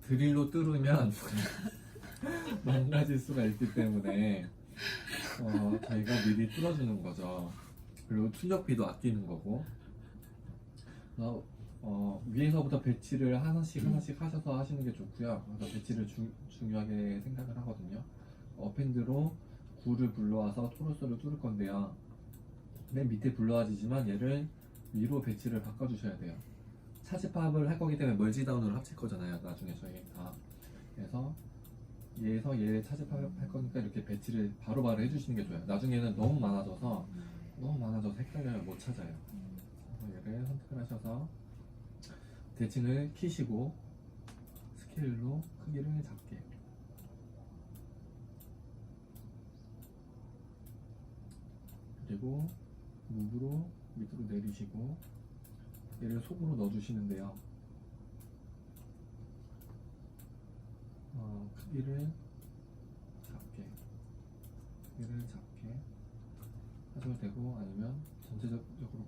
드릴로 뚫으면 망가질 수가 있기 때문에 저희가 미리 뚫어주는 거죠. 그리고 출력비도 아끼는 거고. 그래서 위에서부터 배치를 하나씩 하셔서 하시는 게 좋고요. 그래서 배치를 중요하게 생각을 하거든요. 어펜드로 굴을 불러와서 토로스를 뚫을 건데요. 맨 밑에 불러와지지만 얘를 위로 배치를 바꿔주셔야 돼요. 차집합을 할 거기 때문에 멀지다운으로 합칠 거잖아요. 나중에 저희가. 그래서 얘에서 얘 차집합을 할 거니까 이렇게 배치를 바로바로 해주시는 게 좋아요. 나중에는 너무 많아져서 헷갈려요. 못 찾아요. 그래서 얘를 선택을 하셔서 대칭을 키시고 스케일로 크기를 작게, 그리고 무브로 밑으로 내리시고 얘를 속으로 넣어주시는데요. 크기를 작게 하셔도 되고, 아니면 전체적으로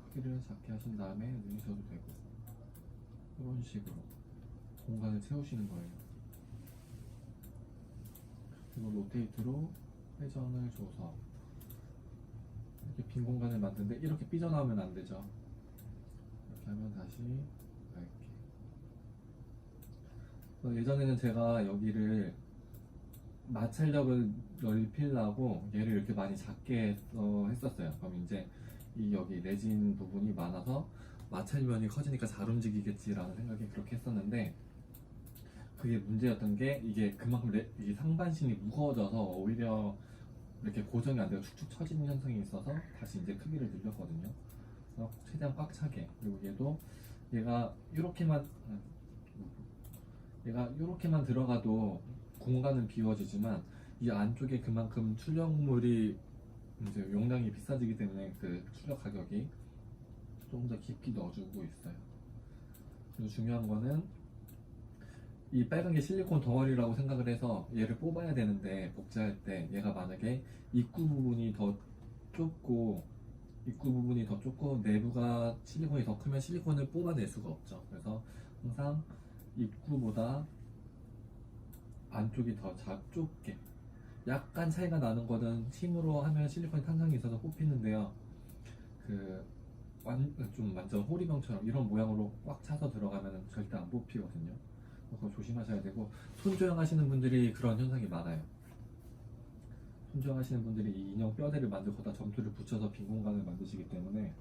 크기를 작게 하신 다음에 늘리셔도 되고, 이런 식으로 공간을 채우시는 거예요. 그리고 로테이트로 회전을 줘서 이렇게 빈 공간을 만드는데 이렇게 삐져나오면 안 되죠. 이렇게 하면 다시 얇게. 예전에는 제가 여기를 마찰력을 넓히려고 얘를 이렇게 많이 작게 했었어요. 그럼 이제 여기 레진 부분이 많아서 마찰면이 커지니까 잘 움직이겠지라는 생각에 그렇게 했었는데, 그게 문제였던 게 이게 그만큼 이 상반신이 무거워져서 오히려 이렇게 고정이 안 되고 축축 처지는 현상이 있어서 다시 이제 크기를 늘렸거든요. 그래서 최대한 꽉 차게. 그리고 얘가 이렇게만 들어가도 공간은 비워지지만 이 안쪽에 그만큼 출력물이 이제 용량이 비싸지기 때문에 그 출력 가격이 조금 더 깊이 넣어주고 있어요. 그리고 중요한 거는 이 빨간 게 실리콘 덩어리라고 생각을 해서 얘를 뽑아야 되는데, 복제할 때 얘가 만약에 입구 부분이 더 좁고 내부가 실리콘이 더 크면 실리콘을 뽑아낼 수가 없죠. 그래서 항상 입구보다 안쪽이 더 좁게, 약간 차이가 나는 거는 힘으로 하면 실리콘이 탄성이 있어서 뽑히는데요. 좀 완전 호리병처럼 이런 모양으로 꽉 차서 들어가면 절대 안 뽑히거든요. 그거 조심하셔야 되고, 손조형 하시는 분들이 그런 현상이 많아요. 손조형 하시는 분들이 이 인형 뼈대를 만들고 거기다 점토를 붙여서 빈 공간을 만드시기 때문에,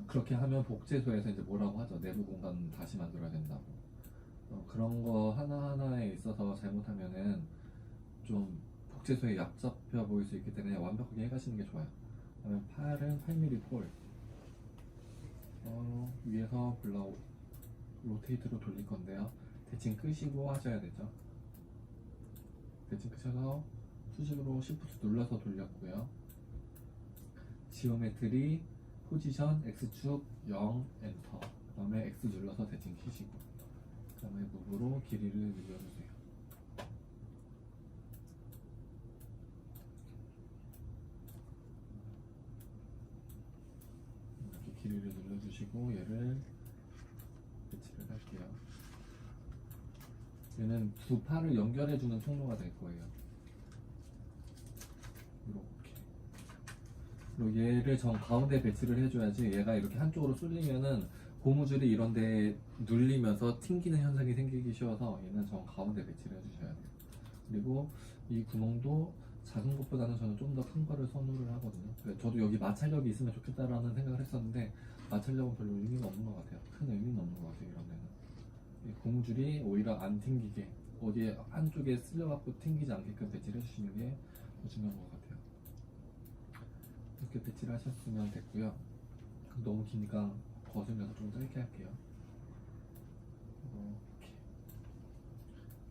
그렇게 하면 복제소에서 이제 뭐라고 하죠. 내부 공간 다시 만들어야 된다고. 그런 거 하나하나에 있어서 잘못하면은 좀 복제소에 얕잡혀 보일 수 있기 때문에 완벽하게 해가시는 게 좋아요. 그다음에 팔은 8mm 폴 위에서 로테이트로 돌릴 건데요. 대칭 끄시고 하셔야 되죠. 대칭 끄셔서 수직으로 Shift 눌러서 돌렸고요. 지오메트리 포지션 X축 0 엔터, 그 다음에 X 눌러서 대칭 키시고, 그 다음에 무브로 길이를 늘려주세요. 이렇게 길이를 늘려주시고 얘를 배치를 할게요. 얘는 두 팔을 연결해주는 통로가 될 거예요. 이렇게. 그리고 얘를 가운데 배치를 해줘야지, 얘가 이렇게 한쪽으로 쏠리면은 고무줄이 이런데 눌리면서 튕기는 현상이 생기기 쉬워서 얘는 가운데 배치를 해주셔야 돼요. 그리고 이 구멍도 작은 것보다는 저는 좀 더 큰 거를 선호를 하거든요. 저도 여기 마찰력이 있으면 좋겠다라는 생각을 했었는데, 마찰력은 별로 의미가 없는 것 같아요. 큰 의미는 없는 것 같아요. 이런 데는 이 고무줄이 오히려 안 튕기게, 어디에 한쪽에 쓸려갖고 튕기지 않게끔 배치를 해주시는 게 더 중요한 것 같아요. 이렇게 배치를 하셨으면 됐고요. 너무 기니까 거슬려서 좀 짧게 할게요. 이렇게.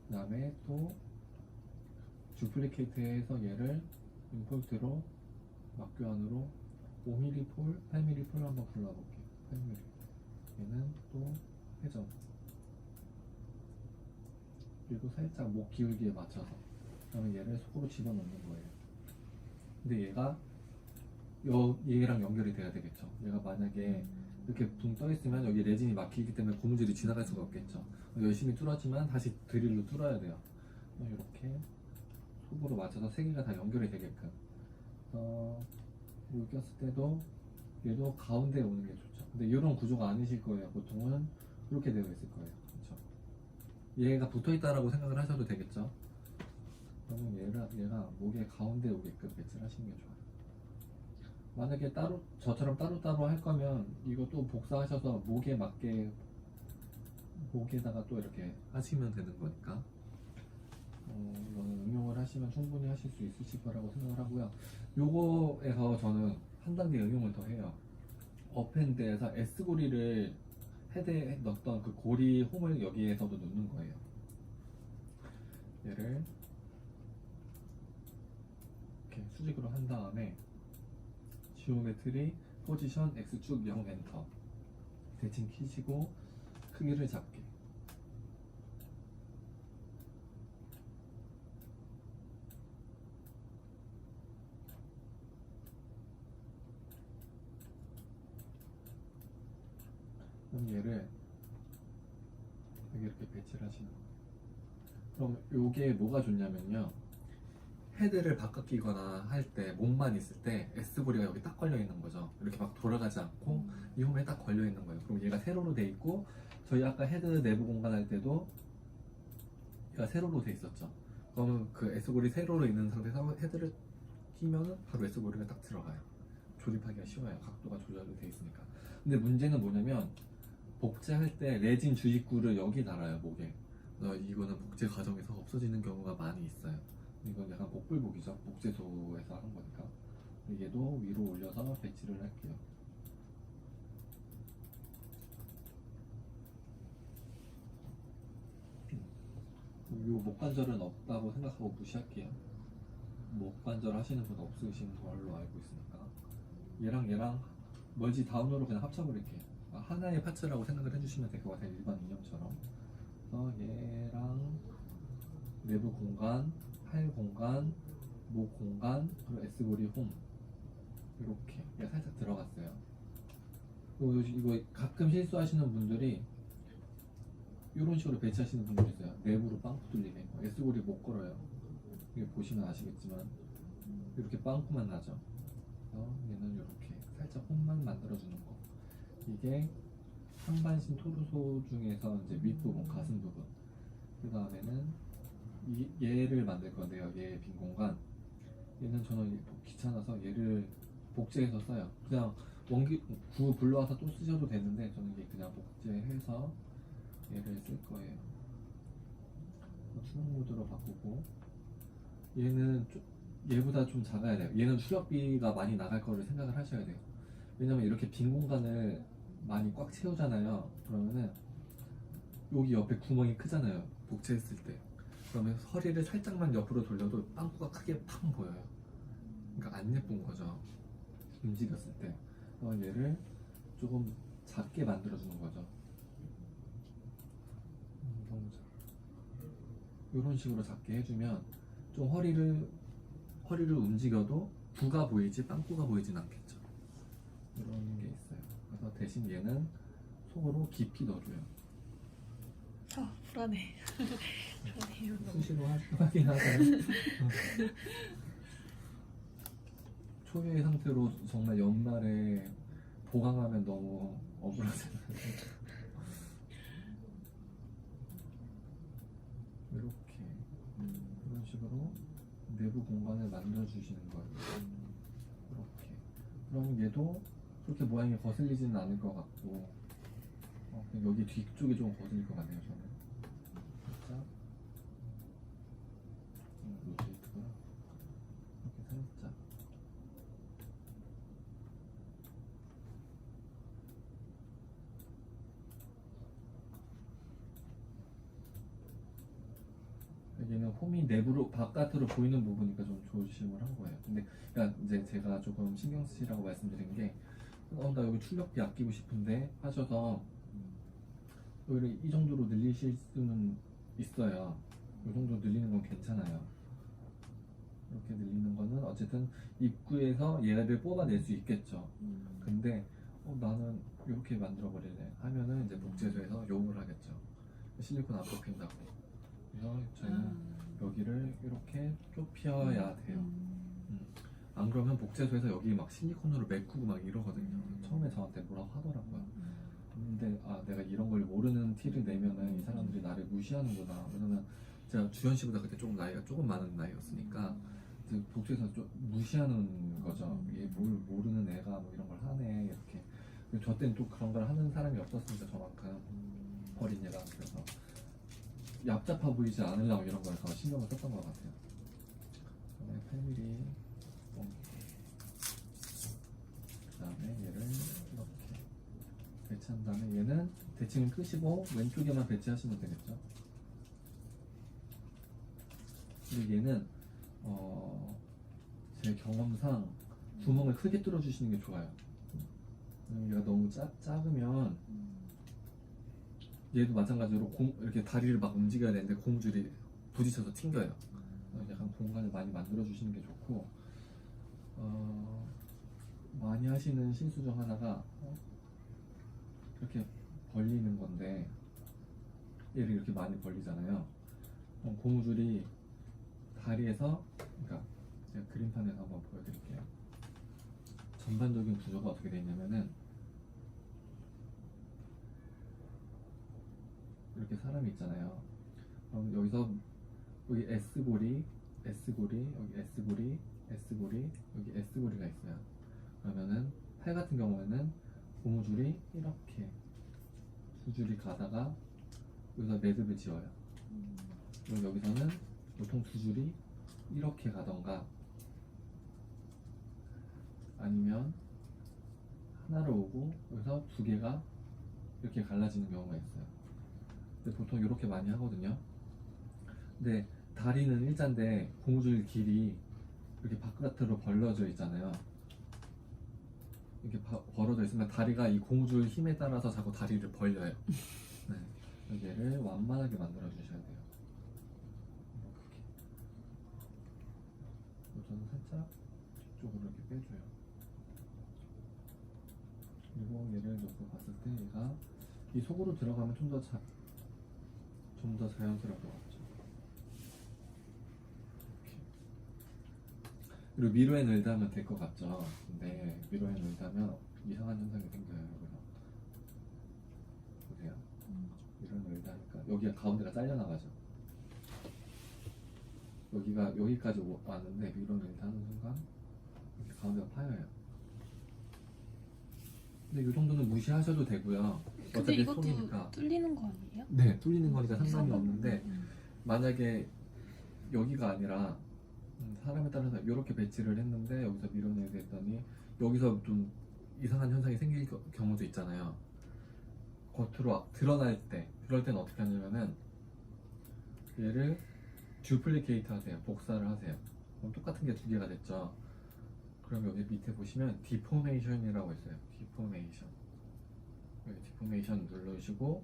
그 다음에 또 듀플리케이트해서 얘를 임폴트로 막교환으로 5mm 폴, 8mm 폴 한번 골라볼게요. 8mm. 얘는 또 회전. 그리고 살짝 목 기울기에 맞춰서, 그 다음에 얘를 속으로 집어넣는 거예요. 근데 얘가 얘랑 연결이 돼야 되겠죠. 얘가 만약에 이렇게 붕 떠 있으면 여기 레진이 막히기 때문에 고무줄이 지나갈 수가 없겠죠. 열심히 뚫었지만 다시 드릴로 뚫어야 돼요. 이렇게 속으로 맞춰서 세 개가 다 연결이 되게끔. 물 꼈을 때도 얘도 가운데 오는 게 좋죠. 근데 이런 구조가 아니실 거예요. 보통은 이렇게 되어 있을 거예요. 그렇죠? 얘가 붙어 있다라고 생각을 하셔도 되겠죠. 그러면 얘가 목에 가운데 오게끔 배치를 하시는 게 좋아요. 만약에 따로 저처럼 따로따로 할 거면 이거 또 복사하셔서 목에 맞게 목에다가 또 이렇게 하시면 되는 거니까 이거는 응용을 하시면 충분히 하실 수 있으실 거라고 생각을 하고요. 요거에서 저는 한 단계 응용을 더 해요. 업핸드에서 S고리를 헤드에 넣었던 그 고리 홈을 여기에서도 넣는 거예요. 얘를 이렇게 수직으로 한 다음에 지오메트리 포지션 X축 0 엔터 대칭 키시고 크기를 작게. 그럼 얘를 여기 이렇게 배치를 하시는 거예요. 그럼 요게 뭐가 좋냐면요, 헤드를 바꿔 끼거나 할 때 몸만 있을 때 S고리가 여기 딱 걸려 있는 거죠. 이렇게 막 돌아가지 않고 이 홈에 딱 걸려 있는 거예요. 그럼 얘가 세로로 돼 있고, 저희 아까 헤드 내부 공간 할 때도 얘가 세로로 돼 있었죠. 그러면 그 S고리 세로로 있는 상태에서 헤드를 끼면은 바로 S고리가 딱 들어가요. 조립하기가 쉬워요. 각도가 조절이 돼 있으니까. 근데 문제는 뭐냐면 복제할 때 레진 주입구를 여기 달아요, 목에. 이거는 복제 과정에서 없어지는 경우가 많이 있어요. 이건 약간 복불복이죠. 복제소에서 하는 거니까. 얘도 위로 올려서 배치를 할게요. 이 목관절은 없다고 생각하고 무시할게요. 목관절 하시는 분 없으신 걸로 알고 있으니까. 얘랑 멀지 다운으로 그냥 합쳐버릴게요. 하나의 파츠라고 생각을 해주시면 될 것 같아요. 일반 인형처럼. 얘랑 내부 공간, 팔 공간, 목 공간, 그리고 S고리 홈, 이렇게 얘가 살짝 들어갔어요. 그리고 이거 가끔 실수하시는 분들이 이런 식으로 배치하시는 분들이 있어요. 내부로 빵꾸 뚫리게. S고리 못 걸어요. 이게 보시면 아시겠지만 이렇게 빵꾸만 나죠. 얘는 이렇게 살짝 홈만 만들어주는 거. 이게 상반신 토르소 중에서 이제 윗부분, 가슴 부분. 그 다음에는 얘를 만들 건데요. 얘 빈 공간. 얘는 저는 귀찮아서 얘를 복제해서 써요. 그냥 구 불러와서 또 쓰셔도 되는데 저는 이게 그냥 복제해서 얘를 쓸 거예요. 수동 모드로 바꾸고, 얘는 얘보다 좀 작아야 돼요. 얘는 출력비가 많이 나갈 거를 생각을 하셔야 돼요. 왜냐면 이렇게 빈 공간을 많이 꽉 채우잖아요. 그러면은 여기 옆에 구멍이 크잖아요. 복제했을 때. 그러면 허리를 살짝만 옆으로 돌려도 빵꾸가 크게 팡 보여요. 그러니까 안 예쁜 거죠. 움직였을 때. 얘를 조금 작게 만들어주는 거죠. 너무 잘. 이런 식으로 작게 해주면 좀 허리를 움직여도 구가 보이지 빵꾸가 보이진 않겠죠. 이런 게 있어요. 그래서 대신 얘는 속으로 깊이 넣어줘요. 불안해. 불안해요. 수시로 하긴 하잖아요. 초유의 상태로 정말 연말에 보강하면 너무 억울하잖아요. 이렇게 이런 식으로 내부 공간을 만들어주시는 거예요. 이렇게. 그럼 얘도 그렇게 모양이 거슬리지는 않을 것 같고, 여기 뒤쪽이 좀 거슬릴 것 같네요. 저는 살짝 로테이트가 이렇게 살짝. 얘는 홈이 내부로 바깥으로 보이는 부분이니까 좀 조심을 한 거예요. 근데 그러니까 이제 제가 조금 신경 쓰시라고 말씀드린 게, 나 여기 출력비 아끼고 싶은데 하셔서 오히려 이 정도로 늘리실 수는 있어요. 이 정도 늘리는 건 괜찮아요. 이렇게 늘리는 거는 어쨌든 입구에서 얘를 뽑아낼 수 있겠죠. 근데 나는 이렇게 만들어버리네 하면은 이제 복제소에서 욕을 하겠죠. 실리콘 안 뽑힌다고. 그래서 저희는 여기를 이렇게 좁혀야 돼요. 안 그러면 복제소에서 여기 막 실리콘으로 메꾸고 막 이러거든요. 처음에 저한테 뭐라고 하더라고요. 근데 내가 이런 걸 모르는 티를 내면은 이 사람들이 나를 무시하는구나. 왜냐면 제가 주현 씨보다 그때 조금 나이가 조금 많은 나이였으니까 이제 복제에서 좀 무시하는 거죠. 얘 뭘 모르는 애가 뭐 이런 걸 하네 이렇게. 근데 저 때는 또 그런 걸 하는 사람이 없었으니까 저만큼 어린애가. 그래서 얍잡아 보이지 않으려고 이런 걸 더 신경을 썼던 것 같아요. 그다음에 패밀리 그다음에 얘를 이렇게 배치한 다음에 얘는 대칭을 끄시고 왼쪽에만 배치하시면 되겠죠. 그리고 얘는 제 경험상 구멍을 크게 뚫어주시는 게 좋아요. 얘가 너무 작으면 얘도 마찬가지로 이렇게 다리를 막 움직여야 되는데 고무줄이 부딪혀서 튕겨요. 약간 공간을 많이 만들어 주시는 게 좋고, 많이 하시는 실수 중 하나가 이렇게 벌리는 건데, 얘를 이렇게 많이 벌리잖아요. 고무줄이 다리에서, 그러니까 제가 그림판에서 한번 보여드릴게요. 전반적인 구조가 어떻게 되어 있냐면은 이렇게 사람이 있잖아요. 그럼 여기서 여기 S고리, S고리, 여기 S고리, S고리, 여기 S고리가 있어요. 그러면은 팔 같은 경우에는 고무줄이 이렇게 두 줄이 가다가 여기서 매듭을 지어요. 그리고 여기서는 보통 두 줄이 이렇게 가던가 아니면 하나로 오고 여기서 두 개가 이렇게 갈라지는 경우가 있어요. 근데 보통 이렇게 많이 하거든요. 근데 다리는 일자인데 고무줄 길이 이렇게 바깥으로 벌려져 있잖아요. 이렇게 벌어져 있으면 다리가 이 고무줄 힘에 따라서 자꾸 다리를 벌려요. 네. 얘를 완만하게 만들어 주셔야 돼요. 이렇게. 저는 살짝 뒤쪽으로 이렇게 빼줘요. 그리고 얘를 놓고 봤을 때 얘가 이 속으로 들어가면 좀 더 자연스러울 것 같죠. 이렇게. 그리고 미로앤웰드 하면 될 것 같죠. 근데 미로앤웰드 하면 이상한 현상이 생겨요. 여기서 보세요. 미로앤웰드 하니까 여기가 가운데가 잘려나가죠. 여기가 여기까지 왔는데 미로앤웰드 하는 순간 이렇게 가운데가 파여요. 근데 이 정도는 무시하셔도 되고요. 근데 어차피 이것도 속이니까. 뚫리는 거 아니에요? 네, 뚫리는 거니까 상관이 없는데 음. 만약에 여기가 아니라 사람에 따라서 이렇게 배치를 했는데 여기서 밀어내야 했더니 여기서 좀 이상한 현상이 생길 경우도 있잖아요. 겉으로 드러날 때 그럴 때는 어떻게 하냐면은 얘를 듀플리케이트 하세요. 복사를 하세요. 그럼 똑같은 게 두 개가 됐죠. 그럼 여기 밑에 보시면 디포메이션이라고 있어요. 디포메이션. 여기 디포메이션 누르시고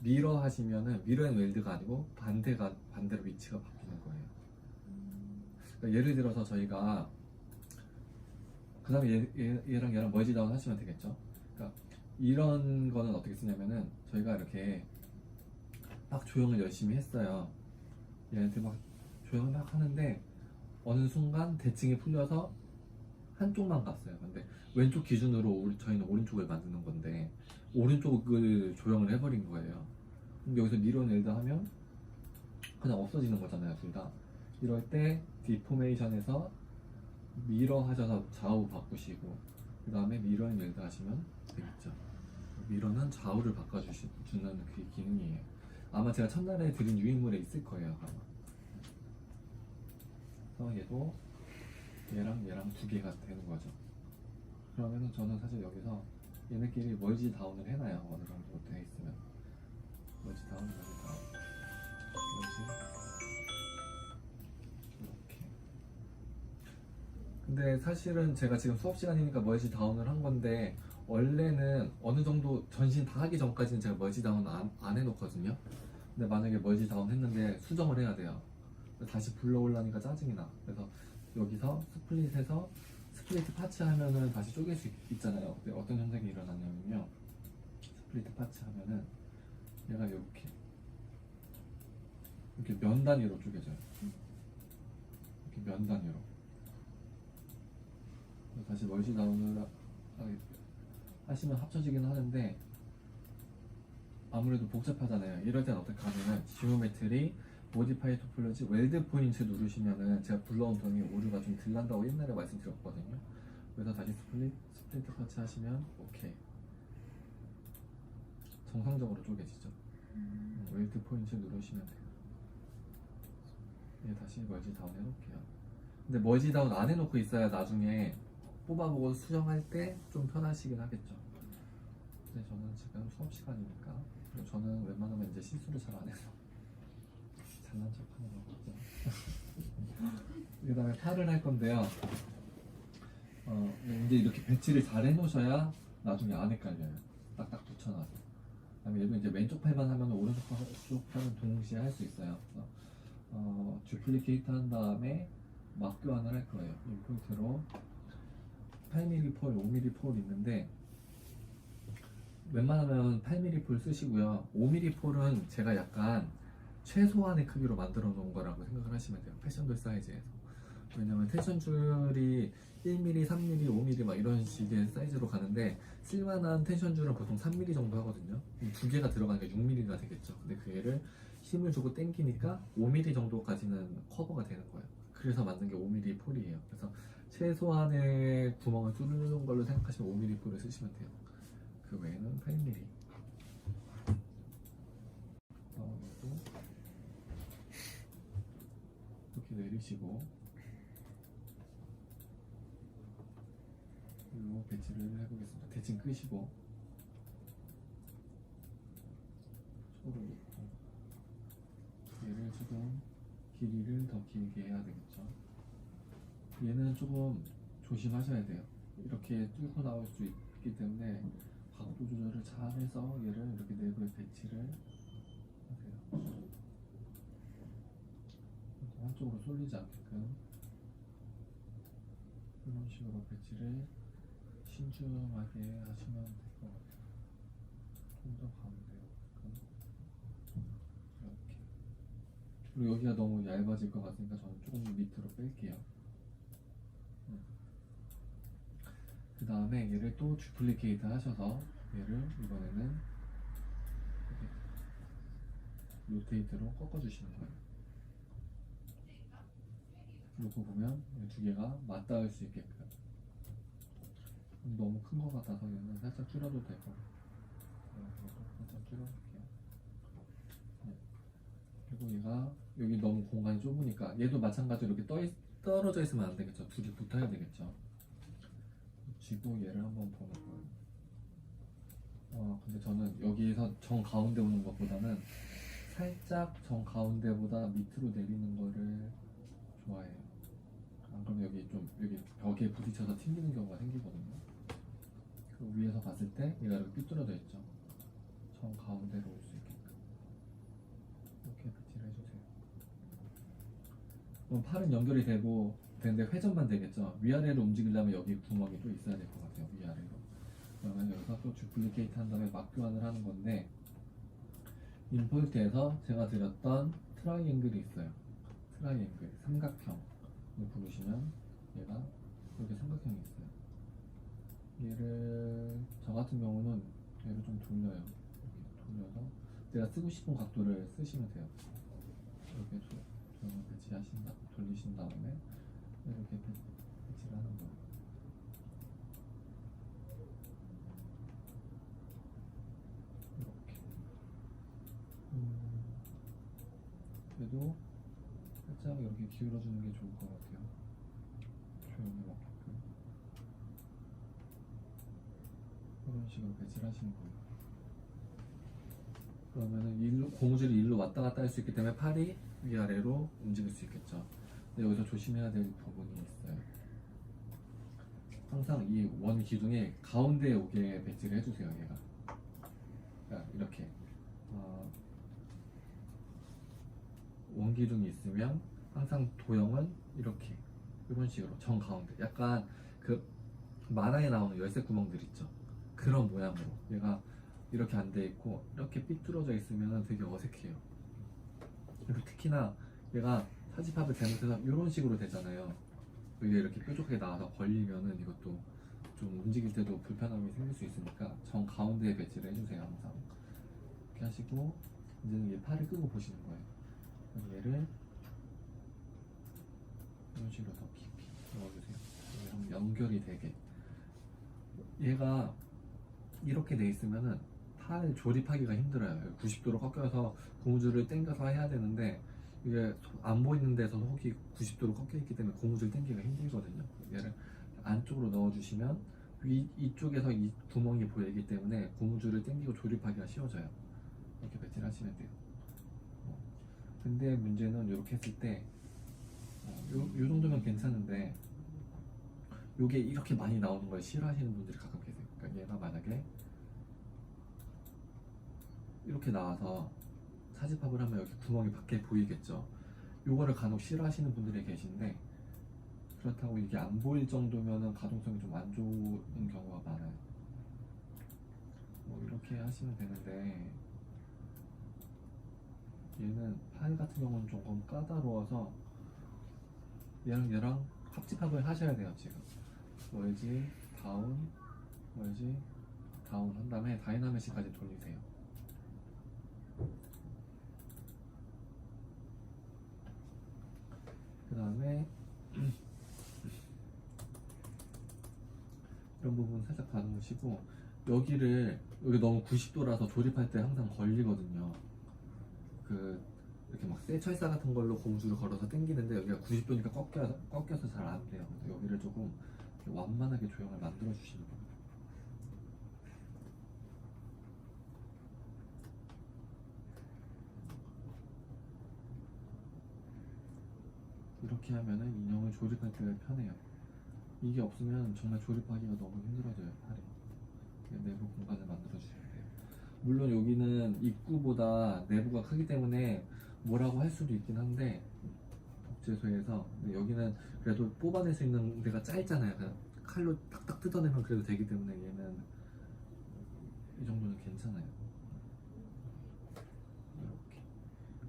미러 하시면은 미러앤웰드가 아니고 반대로 위치가 바뀌는 거예요. 그러니까 예를 들어서 저희가 그 다음에 얘랑 얘랑 머지다운 하시면 되겠죠. 그러니까 이런 거는 어떻게 쓰냐면은 저희가 이렇게 막 조형을 열심히 했어요. 얘한테 막 조형을 막 하는데 어느 순간 대칭이 풀려서 한쪽만 갔어요. 근데 왼쪽 기준으로 저희는 오른쪽을 만드는 건데 오른쪽을 조형을 해버린 거예요. 근데 여기서 미러앤웰드 하면 그냥 없어지는 거잖아요, 둘 다. 이럴 때 디포메이션에서 미러 하셔서 좌우 바꾸시고 그 다음에 미러앤웰드 하시면 되겠죠. 미러는 좌우를 바꿔주는 그 기능이에요. 아마 제가 첫날에 드린 유인물에 있을 거예요, 아마. 그래서 얘도 얘랑 두 개가 되는 거죠. 그러면은 저는 사실 여기서 얘네끼리 멀지 다운을 해놔요. 어느 정도 돼 있으면 멀지 다운, 멀지 다운, 멀지 이렇게. 근데 사실은 제가 지금 수업 시간이니까 멀지 다운을 한 건데 원래는 어느 정도 전신 다 하기 전까지는 제가 멀지 다운 안 해놓거든요. 근데 만약에 멀지 다운 했는데 수정을 해야 돼요. 다시 불러올라니까 짜증이 나. 그래서 여기서 스플릿해서 스플리트 파츠 하면은 다시 쪼갤 수 있잖아요. 근데 어떤 현상이 일어나냐면요. 스플리트 파츠 하면은 얘가 이렇게 면 단위로 쪼개져요. 이렇게 면 단위로. 다시 멀지 다운을 하시면 합쳐지긴 하는데 아무래도 복잡하잖아요. 이럴 땐 어떻게 하면은 지오메트리, 모디파이 토폴로지, 웰드 포인트 누르시면은 제가 불러온 돈이 오류가 좀 덜 난다고 옛날에 말씀드렸거든요. 그래서 다시 스플리트 파츠 하시면 오케이. 정상적으로 쪼개지죠. 웰드 포인트 누르시면 돼요. 예, 다시 멀지 다운 해놓을게요. 근데 멀지 다운 안 해놓고 있어야 나중에 뽑아보고 수정할 때 좀 편하시긴 하겠죠. 근데 저는 지금 수업 시간이니까, 그리고 저는 웬만하면 이제 실수를 잘 안 해서 잘난 척 하는 거거든요. 그 다음에 팔을 할 건데요. 이제 이렇게 배치를 잘 해놓으셔야 나중에 안 헷갈려요. 딱딱 붙여놔서. 그다음에 얘도 이제 왼쪽 팔만 하면 오른쪽 팔은 동시에 할 수 있어요. 그래서 듀플리케이트 한 다음에 막 교환을 할 거예요. 인포인트로 8mm 폴, 5mm 폴 있는데 웬만하면 8mm 폴 쓰시고요. 5mm 폴은 제가 약간 최소한의 크기로 만들어 놓은 거라고 생각을 하시면 돼요. 패션돌 사이즈에서. 왜냐면 텐션 줄이 1mm, 3mm, 5mm 막 이런 식의 사이즈로 가는데 쓸만한 텐션 줄은 보통 3mm 정도 하거든요. 두 개가 들어가니까 6mm가 되겠죠. 근데 그 얘를 힘을 주고 당기니까 5mm 정도까지는 커버가 되는 거예요. 그래서 만든 게 5mm 폴이에요. 그래서 최소한의 구멍을 뚫는 걸로 생각하시면 5mm 폴을 쓰시면 돼요. 그 외에는 8mm. 이것도 이렇게 내리시고 그리고 배치를 해보겠습니다. 대칭 끄시고 초를 놓고 얘를 지금 길이를 더 길게 해야 되겠죠. 얘는 조금 조심하셔야 돼요. 이렇게 뚫고 나올 수 있기 때문에 각도 조절을 잘 해서 얘를 이렇게 내부에 배치를 하세요. 한쪽으로 쏠리지 않게끔 이런 식으로 배치를 신중하게 하시면 될 것 같아요. 좀 더 가운데로 이렇게. 그리고 여기가 너무 얇아질 것 같으니까 저는 조금 밑으로 뺄게요. 그 다음에 얘를 또 듀플리케이트 하셔서 얘를 이번에는 로테이트로 꺾어주시는 거예요. 놓고 보면 이 두 개가 맞닿을 수 있게끔. 너무 큰 것 같아서 얘는 살짝 줄여도 되고, 이것도 살짝 줄여볼게요. 네. 그리고 얘가 여기 너무 공간이 좁으니까 얘도 마찬가지로 이렇게 떨어져 있으면 안 되겠죠. 둘이 붙어야 되겠죠. 쥐고 얘를 한번 보는 거예요. 근데 저는 여기에서 정 가운데 오는 것보다는 살짝 정 가운데보다 밑으로 내리는 거를 좋아해요. 안 그러면 여기 벽에 부딪혀서 튕기는 경우가 생기거든요. 그리고 위에서 봤을 때 얘가 이렇게 삐뚤어져 있죠. 정 가운데로 올 수 있게끔 이렇게 배치를 해주세요. 그럼 팔은 연결이 되는데 회전만 되겠죠. 위아래로 움직이려면 여기 구멍이 또 있어야 될 것 같아요. 위아래로. 그러면 여기서 또 듀플리케이트 한 다음에 막 교환을 하는 건데, 인포인트에서 제가 드렸던 트라이앵글이 있어요. 트라이앵글, 삼각형을 부르시면 얘가 이렇게 삼각형이 있어요. 얘를 저 같은 경우는 얘를 좀 돌려요. 이렇게 돌려서 내가 쓰고 싶은 각도를 쓰시면 돼요. 이렇게 돌리신 다음에 이렇게 배치를 하는 거예요. 이렇게. 그래도 살짝 이렇게 기울어주는 게 좋을 것 같아요. 조용히 맞게끔. 이런 식으로 배치를 하시는 거예요. 그러면은 고무줄이 일로 왔다 갔다 할 수 있기 때문에 팔이 위아래로 움직일 수 있겠죠. 근데 여기서 조심해야 될 부분이 있어요. 항상 이 원 기둥에 가운데에 오게 배치를 해주세요. 얘가 그러니까 이렇게 원 기둥이 있으면 항상 도형은 이렇게 이런 식으로 정 가운데, 약간 그 만화에 나오는 열쇠 구멍들 있죠. 그런 모양으로 얘가 이렇게 안 돼 있고 이렇게 삐뚤어져 있으면 되게 어색해요. 그리고 특히나 얘가 사지팝을 잘못해서 이런 식으로 되잖아요. 이게 이렇게 뾰족하게 나와서 걸리면은 이것도 좀 움직일 때도 불편함이 생길 수 있으니까 정 가운데에 배치를 해주세요. 항상 이렇게 하시고 이제는 얘 팔을 끄고 보시는 거예요. 그래서 얘를 이런 식으로 더 깊이 넣어주세요. 얘랑 연결이 되게. 얘가 이렇게 돼 있으면은 팔 조립하기가 힘들어요. 90도로 꺾여서 고무줄을 당겨서 해야 되는데 이게 안 보이는 데서 속이 90도로 꺾여 있기 때문에 고무줄 당기기가 힘들거든요. 얘를 안쪽으로 넣어주시면 이쪽에서 이 구멍이 보이기 때문에 고무줄을 당기고 조립하기가 쉬워져요. 이렇게 배치를 하시면 돼요. 근데 문제는 이렇게 했을 때 요 정도면 괜찮은데 요게 이렇게 많이 나오는 걸 싫어하시는 분들이 가끔 계세요. 그러니까 얘가 만약에 이렇게 나와서 사지팝을 하면 여기 구멍이 밖에 보이겠죠. 요거를 간혹 싫어하시는 분들이 계신데 그렇다고 이게 안 보일 정도면은 가동성이 좀 안 좋은 경우가 많아요. 뭐 이렇게 하시면 되는데 얘는 팔 같은 경우는 조금 까다로워서 얘랑 합집합을 하셔야 돼요. 지금 월지 다운 월지 다운 한 다음에 다이나메시까지 돌리세요. 그 다음에 이런 부분 살짝 다듬으시고 여기 너무 90도라서 조립할 때 항상 걸리거든요. 이렇게 막 쇠 철사 같은 걸로 고무줄을 걸어서 당기는데 여기가 90도니까 꺾여서 잘 안 돼요. 그래서 여기를 조금 완만하게 조형을 만들어 주시는 거예요. 이렇게 하면은 인형을 조립할 때가 편해요. 이게 없으면 정말 조립하기가 너무 힘들어져요. 팔이. 내부 공간을 만들어 주셔야 돼요. 물론 여기는 입구보다 내부가 크기 때문에 뭐라고 할 수도 있긴 한데 복제소에서 근데 여기는 그래도 뽑아낼 수 있는 데가 짧잖아요. 그냥 칼로 딱딱 뜯어내면 그래도 되기 때문에 얘는 이 정도는 괜찮아요. 이렇게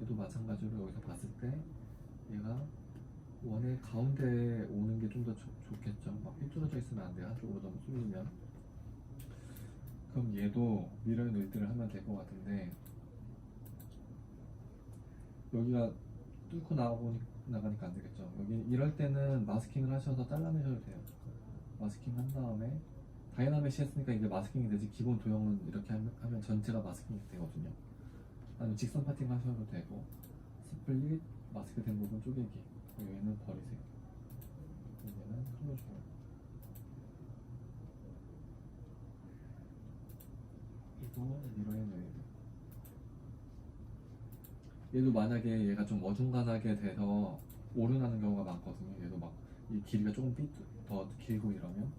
얘도 마찬가지로 여기서 봤을 때 얘가 원의 가운데에 오는 게 좀 더 좋겠죠. 막 삐뚤어져 있으면 안 돼요. 한쪽으로 너무 쏠리면. 그럼 얘도 미러의 노이드를 하면 될 것 같은데 여기가 뚫고 나가니까 안 되겠죠. 여기 이럴 때는 마스킹을 하셔서 잘라내셔도 돼요. 마스킹 한 다음에 다이나메시 했으니까 이제 마스킹이 되지. 기본 도형은 이렇게 하면 전체가 마스킹이 되거든요. 아니면 직선 파팅 하셔도 되고 스플릿 마스크 된 부분 쪼개기. 얘는 버리세요. 얘는 클로즈로. 그리고 미러의 노이드. 얘도 만약에 얘가 좀 어중간하게 돼서 오류나는 경우가 많거든요. 얘도 막 이 길이가 조금 더 길고 이러면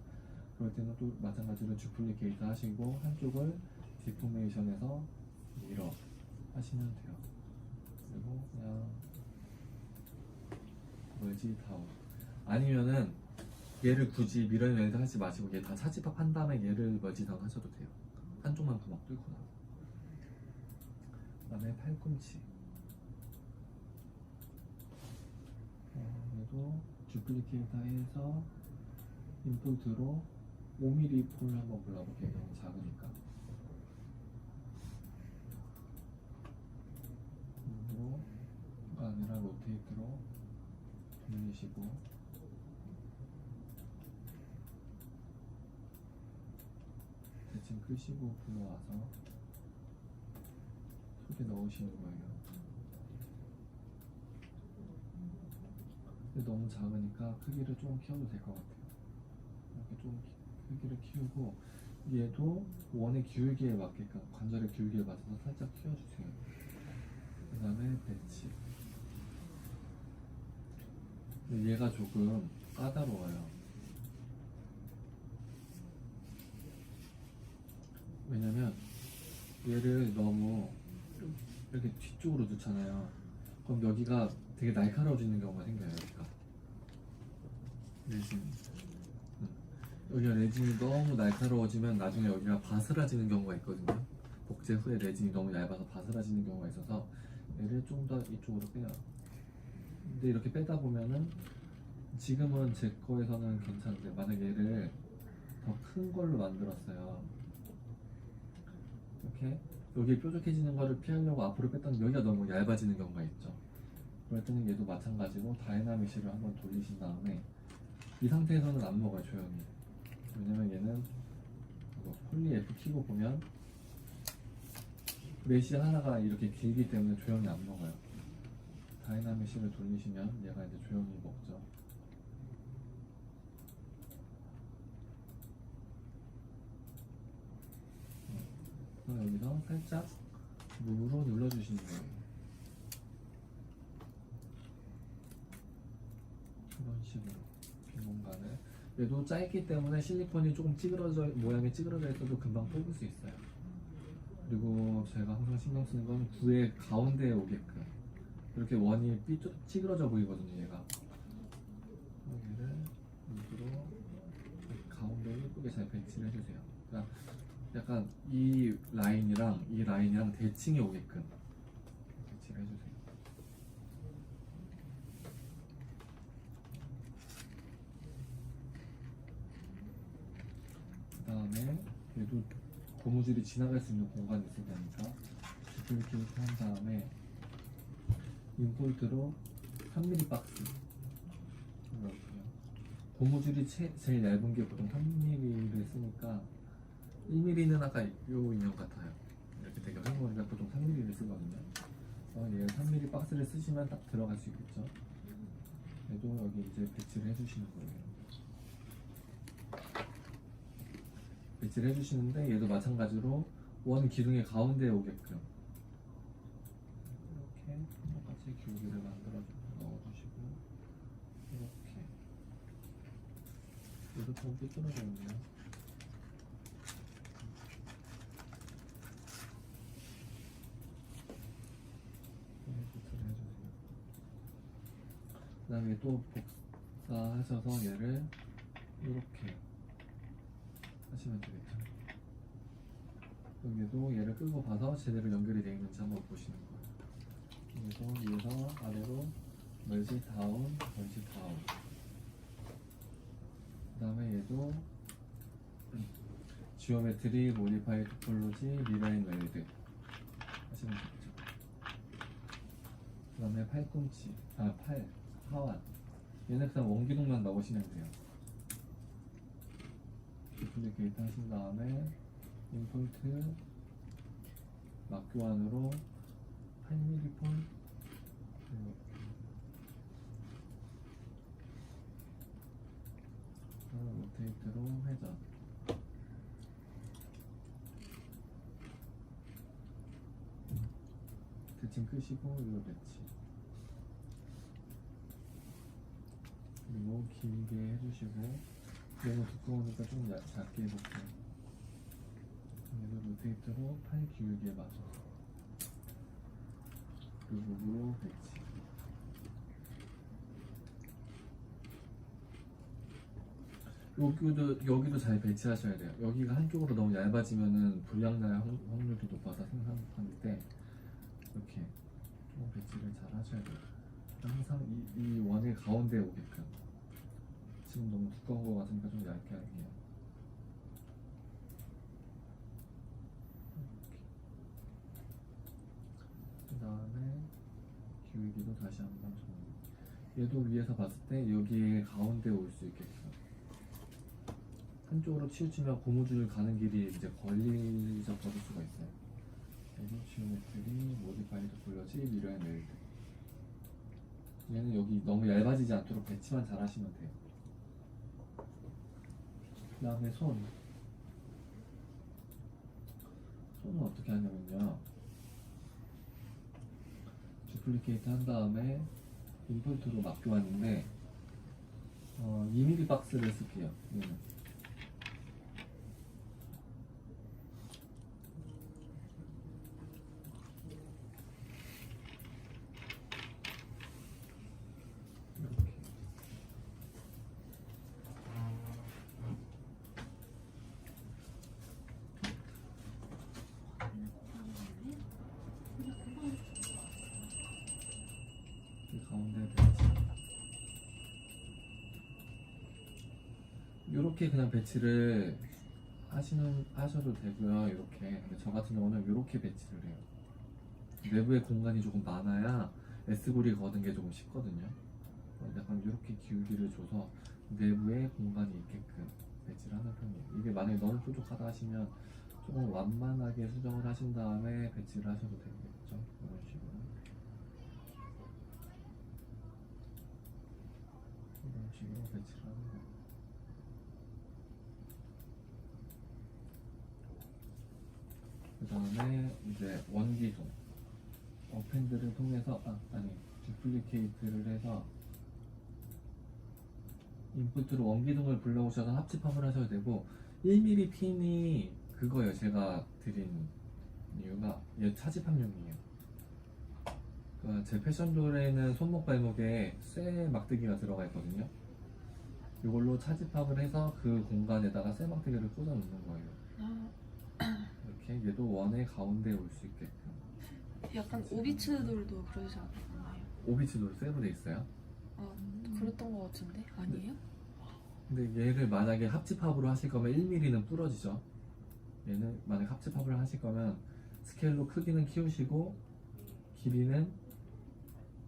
그럴 때는 또 마찬가지로 주플리케이트 하시고 한쪽을 디포메이션에서 밀어 하시면 돼요. 그리고 그냥 멀지 다운. 아니면은 얘를 굳이 미러인 웨드 하지 마시고 얘 다 사지팝 한 다음에 얘를 멀지 다운 하셔도 돼요. 한쪽만 구멍 뚫고 나서. 그 다음에 팔꿈치. 얘도 주플리케이터에서 임폴트로 5mm 폴 한번 골라볼게요. 너무 작으니까. 그리고 아니라 로테이트로 돌리시고 대칭 끄시고 불러와서 속에 넣으시는 거예요. 근데 너무 작으니까 크기를 좀 키워도 될 것 같아요. 이렇게 좀 크기를 키우고 얘도 원의 기울기에 맞게끔 관절의 기울기에 맞춰서 살짝 키워주세요. 그 다음에 배치. 근데 얘가 조금 까다로워요. 왜냐면 얘를 너무 이렇게 뒤쪽으로 놓잖아요. 그럼 여기가 되게 날카로워지는 경우가 생겨요. 여기가 대신 여기가 레진이 너무 날카로워지면 나중에 여기가 바스라지는 경우가 있거든요. 복제 후에 레진이 너무 얇아서 바스라지는 경우가 있어서 얘를 좀 더 이쪽으로 빼요. 근데 이렇게 빼다 보면은 지금은 제 거에서는 괜찮은데 만약 얘를 더 큰 걸로 만들었어요. 이렇게 여기 뾰족해지는 거를 피하려고 앞으로 뺐더니 여기가 너무 얇아지는 경우가 있죠. 그럴 때는 얘도 마찬가지로 다이나믹시를 한번 돌리신 다음에 이 상태에서는 안 먹어요, 조용히. 왜냐면 얘는 폴리 F 키고 보면 메시 하나가 이렇게 길기 때문에 조용히 안 먹어요. 다이나믹시를 돌리시면 얘가 이제 조용히 먹죠. 그럼 여기서 살짝 물로 눌러주시는 거예요. 이런 식으로 빈 공간을. 얘도 짧기 때문에 실리콘이 조금 모양이 찌그러져 있어도 금방 뽑을 수 있어요. 그리고 제가 항상 신경 쓰는 건 구의 가운데에 오게끔 이렇게 원이 찌그러져 보이거든요. 얘가 얘를 일부러 가운데에 예쁘게 잘 배치를 해주세요. 그러니까 약간 이 라인이랑 대칭이 오게끔 배치를 해주세요. 그 다음에 얘도 고무줄이 지나갈 수 있는 공간이 있을 테니까 이렇게 한 다음에 인폴트로 3mm 박스 넣어주세요. 고무줄이 제일 얇은 게 보통 3mm를 쓰니까 1mm는 아까 요 인형 같아요. 이렇게 되게 헐거니까 보통 3mm를 쓰거든요. 얘 3mm 박스를 쓰시면 딱 들어갈 수 있겠죠. 얘도 여기 이제 배치를 해주시는 거예요. 배치를 해주시는데 얘도 마찬가지로 원 기둥의 가운데에 오게끔 이렇게 똑같이 기울기를 만들어 넣어주시고 이렇게 얘도 좀 삐뚤어져 있네요. 그 다음에 또 복사하셔서 얘를 이렇게 하시면 되겠죠. 여기도 얘를 끌고 봐서 제대로 연결이 되어 있는지 한번 보시는 거예요. 그래서 위에서 아래로 멀지 다운. 그 다음에 얘도 지오메트리, 모디파이 토폴로지, 리라인 웰드 하시면 되겠죠. 그 다음에 팔꿈치, 하완. 얘는 그냥 원기둥만 넣으시면 돼요. 디플리케이트 하신 다음에 임폴트 막교환으로 8mm 폴 로테이트로 회전. 대칭 끄시고 이거 배치. 그리고 길게 해주시고 너무 두꺼우니까 좀 작게 해볼게요. 얘도 로테이트로 팔 기울기에 맞춰서 그리고 무로 배치. 여기도 잘 배치하셔야 돼요. 여기가 한쪽으로 너무 얇아지면은 불량날 확률이 높아서 생산할 때 이렇게 좀 배치를 잘 하셔야 돼요. 항상 이 원의 가운데에 오게끔. 지금 너무 두꺼운 거 같으니까 좀 얇게 할게요. 그 다음에 기울기도 다시 한번 정리. 얘도 위에서 봤을 때 여기에 가운데 올 수 있게끔. 한쪽으로 치우치면 고무줄 가는 길이 이제 걸릴 수가 있어요. 그래서 지오메트리, 모디파이 토폴로지, 미러앤 웰드. 얘는 여기 너무 얇아지지 않도록 배치만 잘 하시면 돼요. 그 다음에 손은 어떻게 하냐면요, 두플리케이트 한 다음에 임폴트로 막교환인데 2mm 박스를 쓸게요. 얘는 이렇게 이렇게 그냥 배치를 하셔도 되고요. 이렇게. 근데 저 같은 경우는 이렇게 배치를 해요. 내부에 공간이 조금 많아야 S골이 거는 게 조금 쉽거든요. 약간 이렇게 기울기를 줘서 내부에 공간이 있게끔 배치를 하는 편이에요. 이게 만약에 너무 뾰족하다 하시면 조금 완만하게 수정을 하신 다음에 배치를 하셔도 되겠죠. 이런 식으로. 이런 식으로 배치를 하는 거예요. 그 다음에 이제 원기둥 어펜드를 통해서 디플리케이트를 해서 인풋으로 원기둥을 불러오셔서 합집합을 하셔도 되고 1mm 핀이 그거예요. 제가 드린 이유가 얘 차집합용이에요. 그러니까 제 패션돌에는 손목 발목에 쇠 막대기가 들어가 있거든요. 이걸로 차집합을 해서 그 공간에다가 쇠 막대기를 꽂아 놓는 거예요. 이렇게 얘도 원의 가운데에 올 수 있게끔. 약간 오비츠돌도 그러지 않나요? 오비츠도 쇠로 돼 있어요. 그랬던 것 같은데 아니에요? 근데 얘를 만약에 합집합으로 하실 거면 1mm는 부러지죠. 얘는 만약 합집합을 하실 거면 스케일로 크기는 키우시고 길이는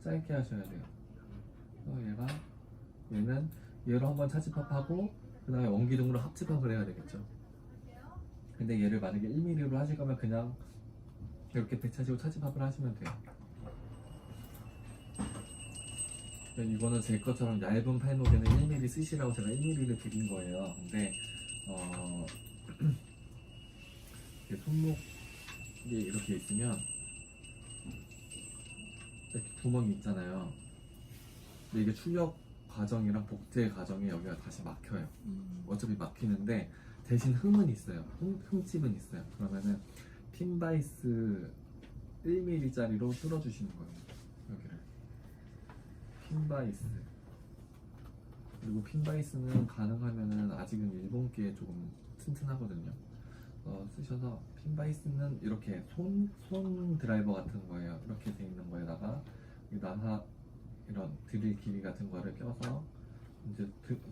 짧게 하셔야 돼요. 얘는 얘로 한번 차집합하고 그 다음에 원기둥으로 합집합을 해야 되겠죠. 근데 얘를 만약에 1mm로 하실 거면 그냥 이렇게 배치하시고 차집합을 하시면 돼요. 이거는 제 것처럼 얇은 팔목에는 1mm 쓰시라고 제가 1mm를 드린 거예요. 근데 이렇게 손목이 이렇게 있으면 이렇게 구멍이 있잖아요. 근데 이게 출력 과정이랑 복제 과정이 여기가 다시 막혀요. 어차피 막히는데 대신 흠은 있어요. 흠집은 있어요. 그러면은 핀바이스 1mm짜리로 뚫어주시는 거예요. 여기를 핀바이스. 그리고 핀바이스는 가능하면은 아직은 일본께 조금 튼튼하거든요. 쓰셔서 핀바이스는 이렇게 손 드라이버 같은 거예요. 이렇게 돼 있는 거에다가 나사 이런 드릴 길이 같은 거를 껴서 이제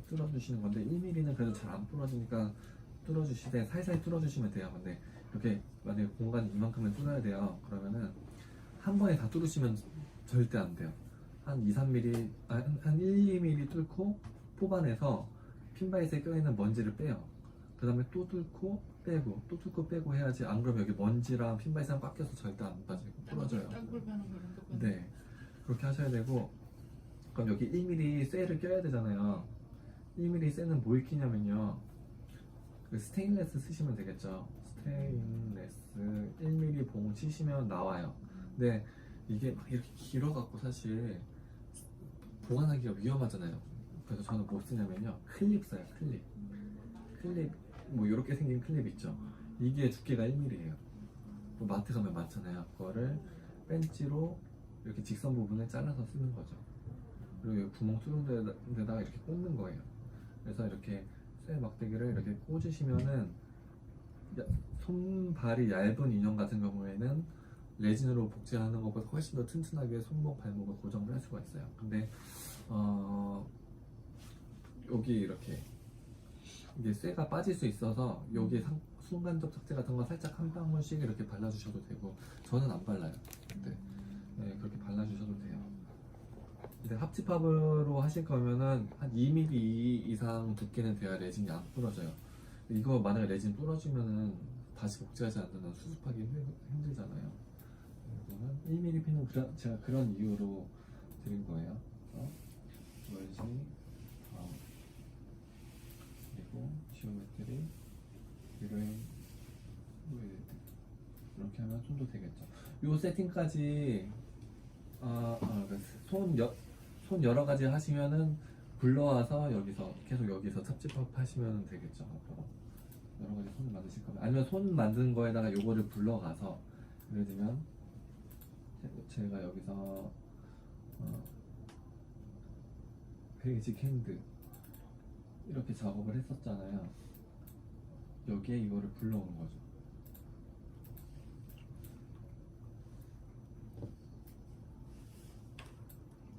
뚫어주시는 건데 1mm는 그래도 잘 안 부러지니까 뚫어주시되 살살 뚫어주시면 돼요. 근데 이렇게 만약에 공간이 이만큼은 뚫어야 돼요. 그러면은 한 번에 다 뚫으시면 절대 안 돼요. 한 2, 3mm, 한 1, 2mm 뚫고 뽑아내서 핀바이스에 껴있는 먼지를 빼요. 그 다음에 또 뚫고 빼고 또 뚫고 빼고 해야지. 안 그러면 여기 먼지랑 핀바이스랑 꽉 껴서 절대 안 빠지고 부러져요. 땅굴 파는 거랑 똑같네. 네, 그렇게 하셔야 되고. 그럼 여기 1mm 쇠를 껴야 되잖아요. 1mm 쇠는 뭘 끼냐면요, 그 스테인레스 쓰시면 되겠죠. 스테인레스 1mm 봉 치시면 나와요. 근데 이게 막 이렇게 길어갖고 사실 보관하기가 위험하잖아요. 그래서 저는 뭐 쓰냐면요, 클립 써요. 클립 뭐 이렇게 생긴 클립 있죠. 이게 두께가 1mm예요. 뭐 마트 가면 많잖아요. 그거를 벤치로 이렇게 직선 부분을 잘라서 쓰는 거죠. 그리고 여기 구멍 뚫는 데다가 이렇게 꽂는 거예요. 그래서 이렇게 쇠 막대기를 이렇게 꽂으시면은 손발이 얇은 인형 같은 경우에는 레진으로 복제하는 것보다 훨씬 더 튼튼하게 손목, 발목을 고정을 할 수가 있어요. 근데 여기 이렇게 이게 쇠가 빠질 수 있어서 여기 순간적 착제 같은 거 살짝 한 방울씩 이렇게 발라주셔도 되고, 저는 안 발라요. 네, 그렇게 발라주셔도 돼요. 근데 합집합으로 하실 거면은 한 2mm 이상 두께는 돼야 레진이 안 부러져요. 이거 만약에 레진 부러지면은 다시 복제하지 않으면 수습하기 힘들잖아요. 이거는 1mm 핀은 제가 그런 이유로 드린 거예요. 월지, 그리고 지오메트리, 미러잉, 이렇게 하면 좀 더 되겠죠. 요 세팅까지 손 여러 가지 하시면은 불러와서 계속 여기서 찹집합 하시면 되겠죠. 앞으로 여러 가지 손을 만드실 거면, 아니면 손 만든 거에다가 요거를 불러가서, 예를 들면 제가 여기서 베이직 핸드 이렇게 작업을 했었잖아요. 여기에 이거를 불러오는 거죠.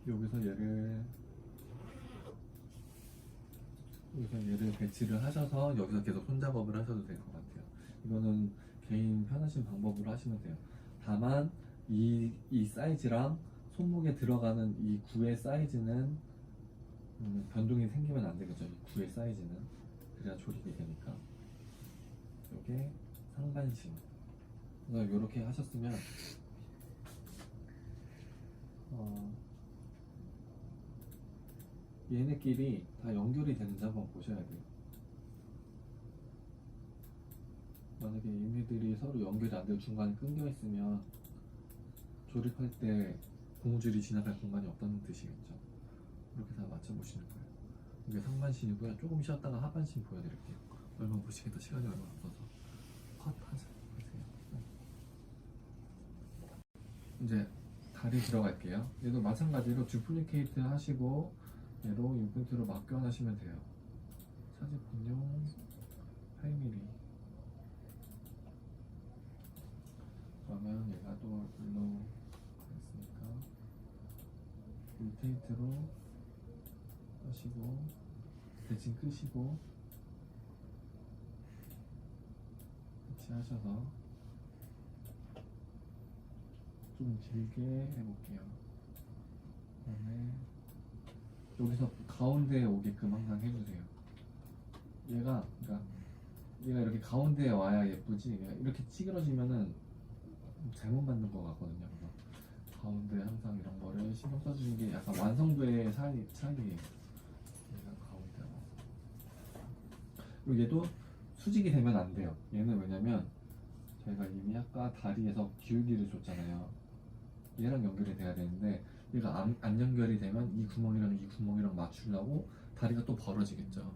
여기서 얘를 그래서 얘를 배치를 하셔서 여기서 계속 손작업을 하셔도 될 것 같아요. 이거는 개인 편하신 방법으로 하시면 돼요. 다만 이 사이즈랑 손목에 들어가는 이 구의 사이즈는 변동이 생기면 안 되겠죠. 이 구의 사이즈는 그래야 조립이 되니까. 이게 상반신. 그래서 이렇게 하셨으면 얘네끼리 다 연결이 되는지 한번 보셔야 돼요. 만약에 얘네들이 서로 연결이 안 되고 중간에 끊겨 있으면 조립할 때 고무줄이 지나갈 공간이 없다는 뜻이겠죠. 이렇게 다 맞춰보시는 거예요. 이게 상반신이고요. 조금 쉬었다가 하반신 보여드릴게요. 얼마 보시겠다. 시간이 얼마 없어서 컷 하세요. 이제 다리 들어갈게요. 얘도 마찬가지로 듀플리케이트 하시고 얘로 임플란트로 맡겨하시면 돼요. 차지분용 8mm. 그러면 얘가 또 일로 가겠으니까 로테이트로 하시고 대칭 끄시고 배치하셔서 좀 길게 해볼게요. 그다음에 여기서 가운데에 오게끔 항상 해주세요. 얘가 이렇게 가운데에 와야 예쁘지. 얘가 이렇게 찌그러지면은 잘못 만든 것 같거든요. 그래서 가운데 항상 이런 거를 신경 써주는 게 약간 완성도의 차이예요. 얘가 가운데 와서. 그리고 얘도 수직이 되면 안 돼요. 얘는 왜냐면 저희가 이미 아까 다리에서 기울기를 줬잖아요. 얘랑 연결이 돼야 되는데 얘가 안 연결이 되면 이 구멍이랑 맞추려고 다리가 또 벌어지겠죠.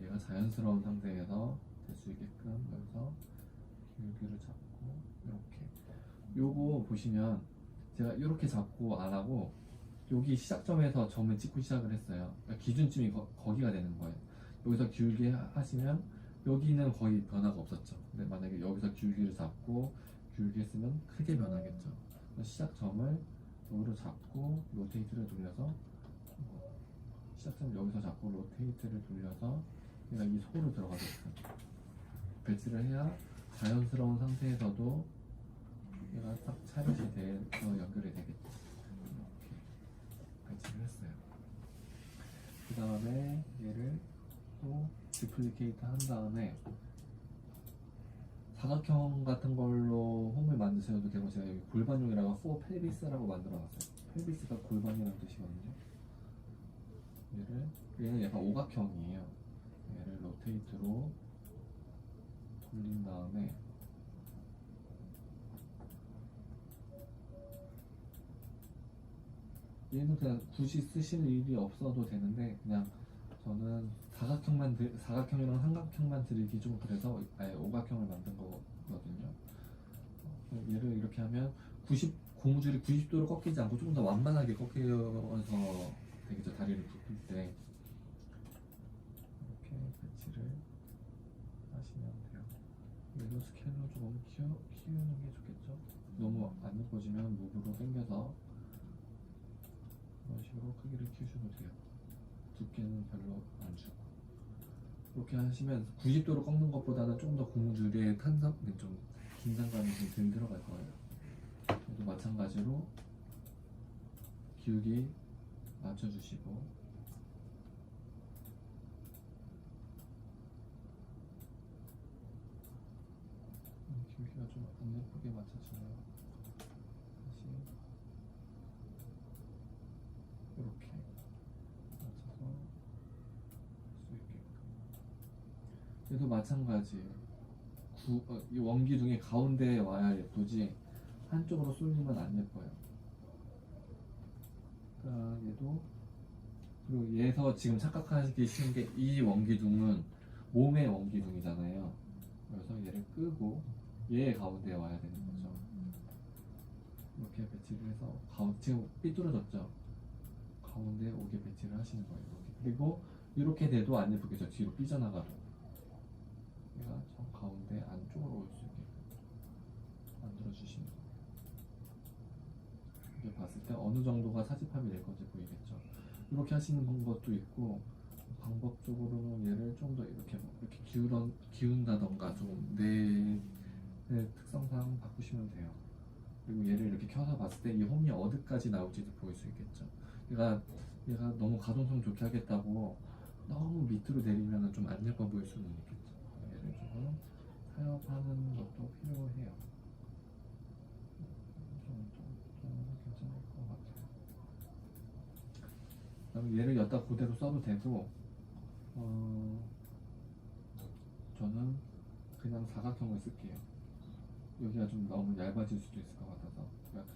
얘가 자연스러운 상태에서 될 수 있게끔 여기서 기울기를 잡고 이렇게. 요거 보시면 제가 이렇게 잡고 안 하고 여기 시작점에서 점을 찍고 시작을 했어요. 그러니까 기준점이 거기가 되는 거예요. 여기서 기울기 하시면 여기는 거의 변화가 없었죠. 근데 만약에 여기서 기울기를 잡고 기울기 했으면 크게 변하겠죠. 시작점을 여기로 잡고 로테이트를 돌려서 시작점 여기서 잡고 로테이트를 돌려서 얘가 이 속으로 들어가게끔 배치를 해야 자연스러운 상태에서도 얘가 딱 차렷이 돼서 연결이 되겠죠. 이렇게 배치를 했어요. 그 다음에 얘를 또 디플리케이트 한 다음에 사각형 같은 걸로 홈을 만드셔도 되고 제가 여기 골반용이라고 포 펠비스라고 만들어놨어요. 펠비스가 골반이라는 뜻이거든요. 얘는 약간 오각형이에요. 얘를 로테이트로 돌린 다음에 얘는 그냥 굳이 쓰실 일이 없어도 되는데 그냥 저는 사각형이랑 삼각형만 드리기 좀 그래서 아예 오각형을 만든 거거든요. 얘를 이렇게 하면 고무줄이 90도로 꺾이지 않고 조금 더 완만하게 꺾여서 되겠죠. 다리를 굽힐 때 이렇게 배치를 하시면 돼요. 얘도 스케일로 조금 키우는 게 좋겠죠. 너무 안 예뻐지면 무브로 당겨서 이런 식으로 크기를 키우셔도 돼요. 두께는 별로 안 주고 이렇게 하시면 90도로 꺾는 것보다는 좀 더 고무줄의 좀 긴장감이 좀 덜 들어갈 거예요. 그래도 마찬가지로 기울기 맞춰주시고 기울기가 좀 안 예쁘게 맞춰지네요. 다시 이렇게 맞춰서 할 수 있게끔. 얘도 마찬가지예요. 이 원기둥이 가운데에 와야 예쁘지 한쪽으로 쏠리면 안 예뻐요. 그러니까 얘도 그리고 얘에서 지금 착각하기 쉬운 게 이 원기둥은 몸의 원기둥이잖아요. 그래서 얘를 끄고 얘의 가운데에 와야 되는 거죠. 이렇게 배치를 해서 지금 삐뚤어졌죠. 가운데에 오게 배치를 하시는 거예요. 그리고 이렇게 돼도 안 예쁘겠죠. 뒤로 삐져나가도 얘가 저 가운데 안쪽으로 올 수 있게 만들어 주시는 거예요. 이렇게 봤을 때 어느 정도가 사집합이 될 건지 보이겠죠. 이렇게 하시는 방법도 있고 방법적으로는 얘를 좀 더 이렇게 뭐 이렇게 기운다던가 좀 내 특성상 바꾸시면 돼요. 그리고 얘를 이렇게 켜서 봤을 때 이 홈이 어디까지 나올지도 보일 수 있겠죠. 얘가 너무 가동성 좋게 하겠다고 너무 밑으로 내리면 좀 안 예뻐 보일 수는 있겠죠. 얘를 조금 타협하는 것도 필요해요. 좀 괜찮을 것 같아요. 그다음에 얘를 여기다 그대로 써도 되고, 저는 그냥 사각형을 쓸게요. 여기가 좀 너무 얇아질 수도 있을 것 같아서. 그러니까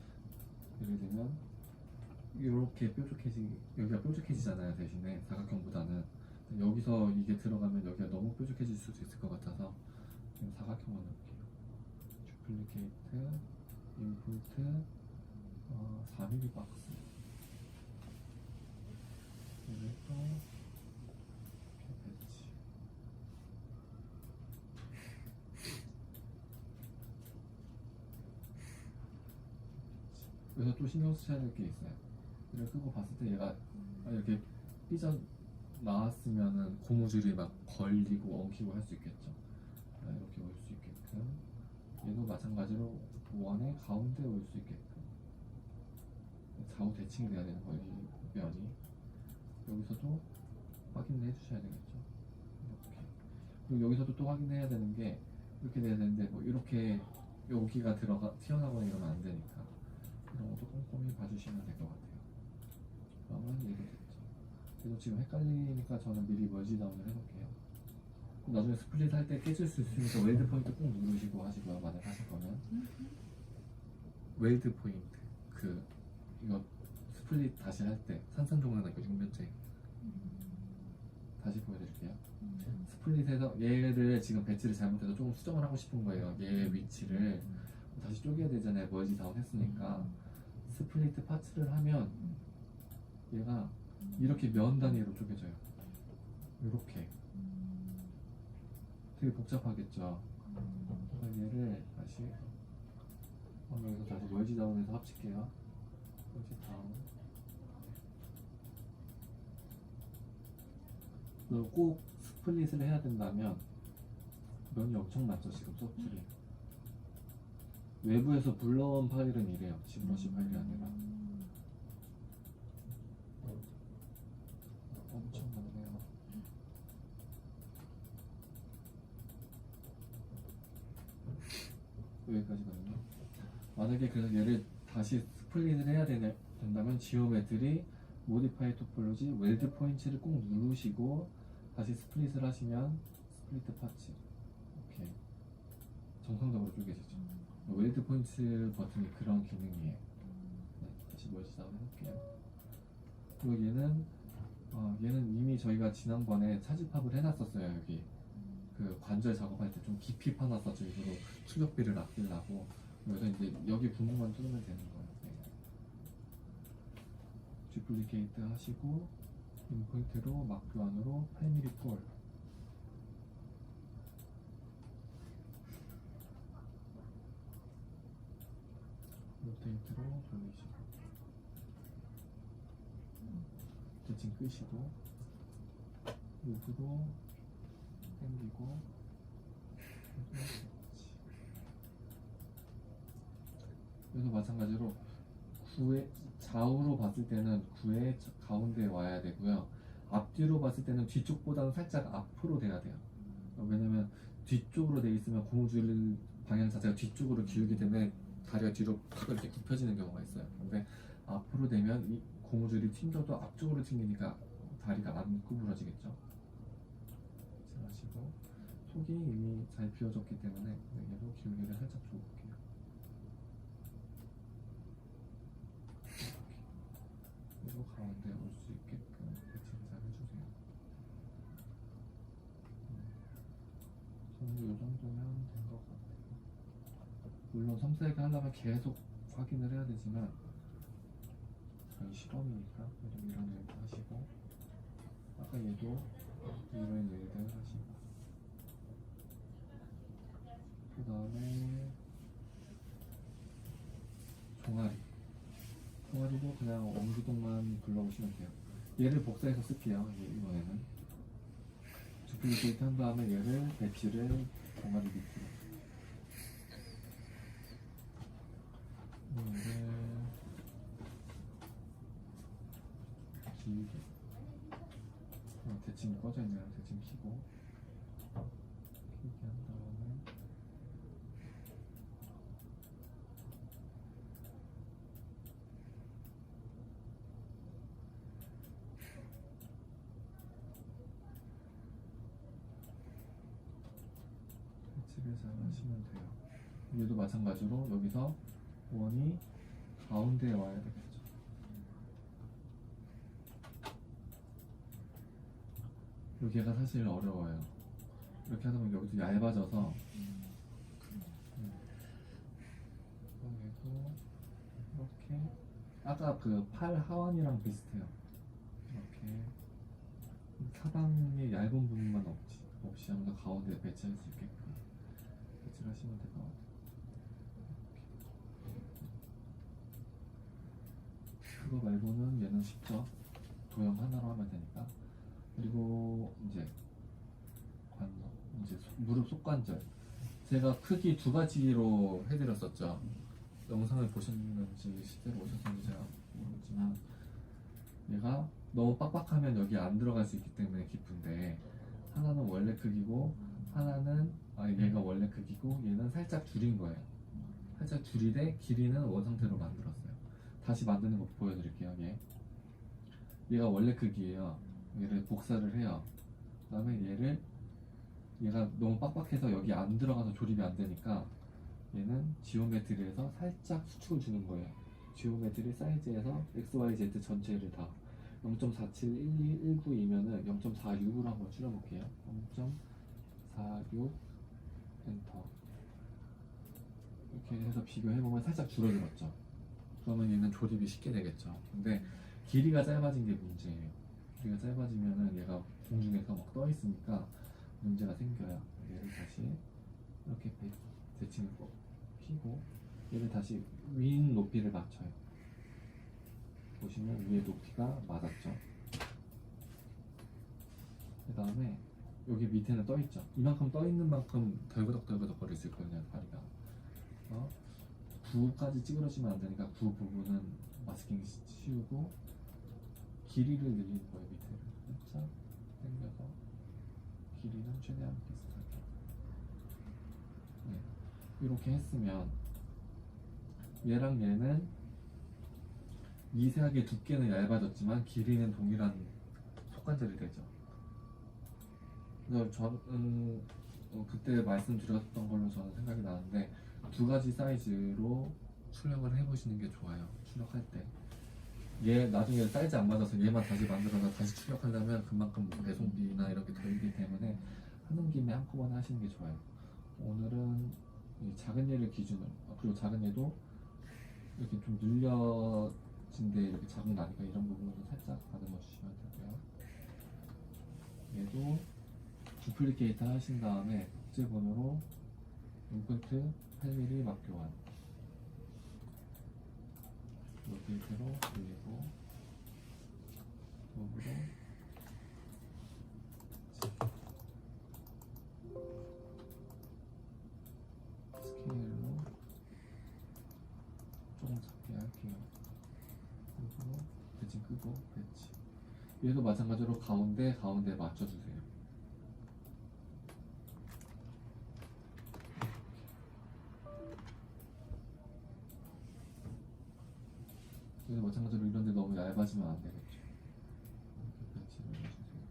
예를 들면 이렇게 여기가 뾰족해지잖아요. 대신에 사각형보다는 여기서 이게 들어가면 여기가 너무 뾰족해질 수도 있을 것 같아서 그냥 사각형을 넣을게요. 듀플리케이트, 임포트, 4mm 박스. 얘를 또 이렇게 배치. 그래서 또 신경 쓰셔야 될 게 있어요. 얘를 끄고 봤을 때 얘가 이렇게 삐져 나왔으면은 고무줄이 막 걸리고 엉키고 할 수 있겠죠. 이렇게 올 수 있게끔. 얘도 마찬가지로 원의 가운데 올 수 있게끔 좌우 대칭이 돼야 되는 거예요. 이 면이. 여기서도 확인을 해주셔야 되겠죠. 이렇게. 그리고 여기서도 또 확인해야 되는 게 이렇게 돼야 되는데 뭐 이렇게 여기가 튀어나오거나 이러면 안 되니까 이런 것도 꼼꼼히 봐주시면 될 것 같아요. 그러면 얘도 됐죠. 그래서 지금 헷갈리니까 저는 미리 멀지 다운을 해놓을게요. 나중에 스플릿 할 때 깨질 수 있으니까 웰드 포인트 꼭 누르시고 하시고요. 만약 하실 거면 웰드 포인트 이거 스플릿 다시 할 때 산산조각 나니까 6면체 다시 보여드릴게요. 스플릿에서 얘를 지금 배치를 잘못해서 조금 수정을 하고 싶은 거예요. 얘의 위치를 다시 쪼개야 되잖아요. 멀지 다운 했으니까. 스플리트 파츠를 하면 얘가 이렇게 면 단위로 쪼개져요. 이렇게 되게 복잡하겠죠. 그래서 얘를 다시 여기서 다시 멀지 다운해서 합칠게요. 멀지 다운. 그리고 꼭 스플릿을 해야 된다면 면이 엄청 많죠. 지금 소프트리 외부에서 불러온 파일은 이래요. 지브러시 파일이 아니라 엄청 많네요. 여기까지거든요. 만약에 그래서 얘를 다시 스플릿을 해야 된다면 지오메트리, 모디파이 토폴로지, 웰드 포인트를 꼭 누르시고 다시 스플릿을 하시면 스플리트 파츠 이렇게 정상적으로 쪼개지죠. 웰드 포인트 버튼이 그런 기능이에요. 네, 다시 멀지 다운 해볼게요. 그리고 얘는 이미 저희가 지난번에 차집합을 해놨었어요. 여기 그 관절 작업할 때 좀 깊이 파놨었죠. 일부러 충격비를 아끼려고. 그래서 이제 여기 부분만 뚫으면 되는 거예요. 네. 듀플리케이트 하시고 인포인트로 막 교환으로 8mm 폴 로테이트로 돌리시고 대칭 끄시고 루프로 당기고 여기서 마찬가지로 좌우로 봤을 때는 9의 가운데에 와야 되고요. 앞뒤로 봤을 때는 뒤쪽보다는 살짝 앞으로 돼야 돼요. 왜냐면 뒤쪽으로 돼 있으면 고무줄 방향 자체가 뒤쪽으로 기울기 때문에 다리가 뒤로 팍 이렇게 굽혀지는 경우가 있어요. 근데 앞으로 되면 이 고무줄이 튕겨도 앞쪽으로 튕기니까 다리가 안 구부러지겠죠. 하시고 속이 이미 잘 비워졌기 때문에 얘도 기울기를 살짝 줘볼게요. 그리고 가운데 올 수 있게끔 배치를 잘 해주세요. 저는 이 정도면 된 것 같아요. 물론 섬세하게 하려면 계속 확인을 해야 되지만 저희 실험이니까 이런 일도 하시고 아까 얘도 이런 일들 하시고 그 다음에 종아리도 그냥 원기둥만 불러오시면 돼요. 얘를 복사해서 쓸게요. 이번에는 두플리케이트 한 다음에 얘를 배치를 동아리 밑으로 얘를 길게 대칭이 꺼져 있네요. 대칭 키고 길게 한 다음에 배치를 잘 하시면 돼요. 얘도 마찬가지로 여기서 원이 가운데에 와야 되겠죠. 여기가 사실 어려워요. 이렇게 하다 보면 여기도 얇아져서 여기도 이렇게 아까 그 팔 하완이랑 비슷해요. 이렇게 사방에 얇은 부분만 없이 아무도 가운데 배치할 수 있게끔 배치를 하시면 될 것 같아요. 그거 말고는 얘는 쉽죠. 도형 하나로 하면 되니까. 그리고 이제 무릎 속관절. 제가 크기 두 가지로 해드렸었죠. 영상을 보셨는지 실제로 오셨는지 제가 모르겠지만 얘가 너무 빡빡하면 여기 안 들어갈 수 있기 때문에 깊은데 하나는 원래 크기고 하나는 얘가 원래 크기고 얘는 살짝 줄인 거예요. 살짝 줄이되 길이는 원 상태로 만들었어요. 다시 만드는 거 보여드릴게요. 얘가 원래 크기예요. 얘를 복사를 해요. 그 다음에 얘가 너무 빡빡해서 여기 안 들어가서 조립이 안 되니까 얘는 지오메트리에서 살짝 수축을 주는 거예요. 지오메트리 사이즈에서 XYZ 전체를 다 0.471219이면은 0.46으로 한번 줄여볼게요. 0.46 엔터. 이렇게 해서 비교해보면 살짝 줄어들었죠. 그러면 얘는 조립이 쉽게 되겠죠. 근데 길이가 짧아진 게 문제예요. 길이가 짧아지면은 얘가 공중에서 막 떠 있으니까 문제가 생겨요. 얘를 다시 이렇게 대칭을 피고 얘를 다시 윈 높이를 맞춰요. 보시면 위에 높이가 맞았죠. 그 다음에 여기 밑에는 떠 있죠. 이만큼 떠 있는 만큼 덜그덕덜그덕 거릴 수 있거든요. 다리가. 9까지 찌그러지면 안 되니까 9 부분은 마스킹 씌우고 길이를 늘리는 거예요. 밑에를 살짝 당겨서 길이는 최대한 비슷하게. 이렇게 했으면 얘랑 얘는 미세하게 두께는 얇아졌지만 길이는 동일한 속관절이 되죠. 그래서 저는 그때 말씀드렸던 걸로 저는 생각이 나는데 두 가지 사이즈로 출력을 해보시는 게 좋아요. 출력할 때. 얘 나중에 사이즈 안 맞아서 얘만 다시 만들어서 다시 출력하려면 그만큼 배송비나 이런 게 들기 때문에 하는 김에 한꺼번에 하시는 게 좋아요. 오늘은 이 작은 얘를 기준으로, 그리고 작은 얘도 이렇게 좀 늘려진 데 이렇게 자국 나니까 이런 부분을 살짝 다듬어 주시면 되고요. 얘도 두플리케이트 하신 다음에 국제번호로 임플트 8mm 막교환 로테이트로 돌리고 목으로 스케일로 조금 작게 할게요. 그리고 배치 끄고 배치. 얘도 마찬가지로 가운데에 맞춰주세요. 얘도 마찬가지로 이런데 너무 얇아지면 안 되겠죠. 이렇게 배치를 해주세요.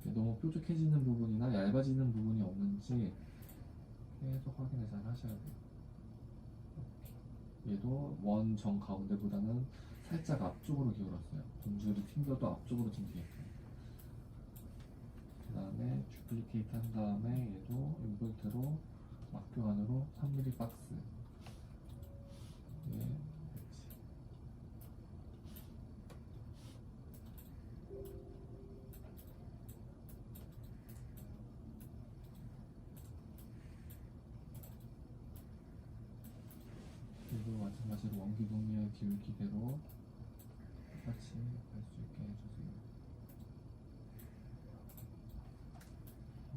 이렇게 너무 뾰족해지는 부분이나 얇아지는 부분이 없는지 계속 확인을 잘 하셔야 돼요. 얘도 원 정 가운데보다는 살짝 앞쪽으로 기울었어요. 분줄이 튕겨도 앞쪽으로 튕기게끔. 그 다음에 듀플리케이트 한 다음에 얘도 임볼트로 막교환으로 3mm 박스. 예, 배치. 그리고 마찬가지로 원기둥이의 기울기대로 똑같이 갈 수 있게 해주세요.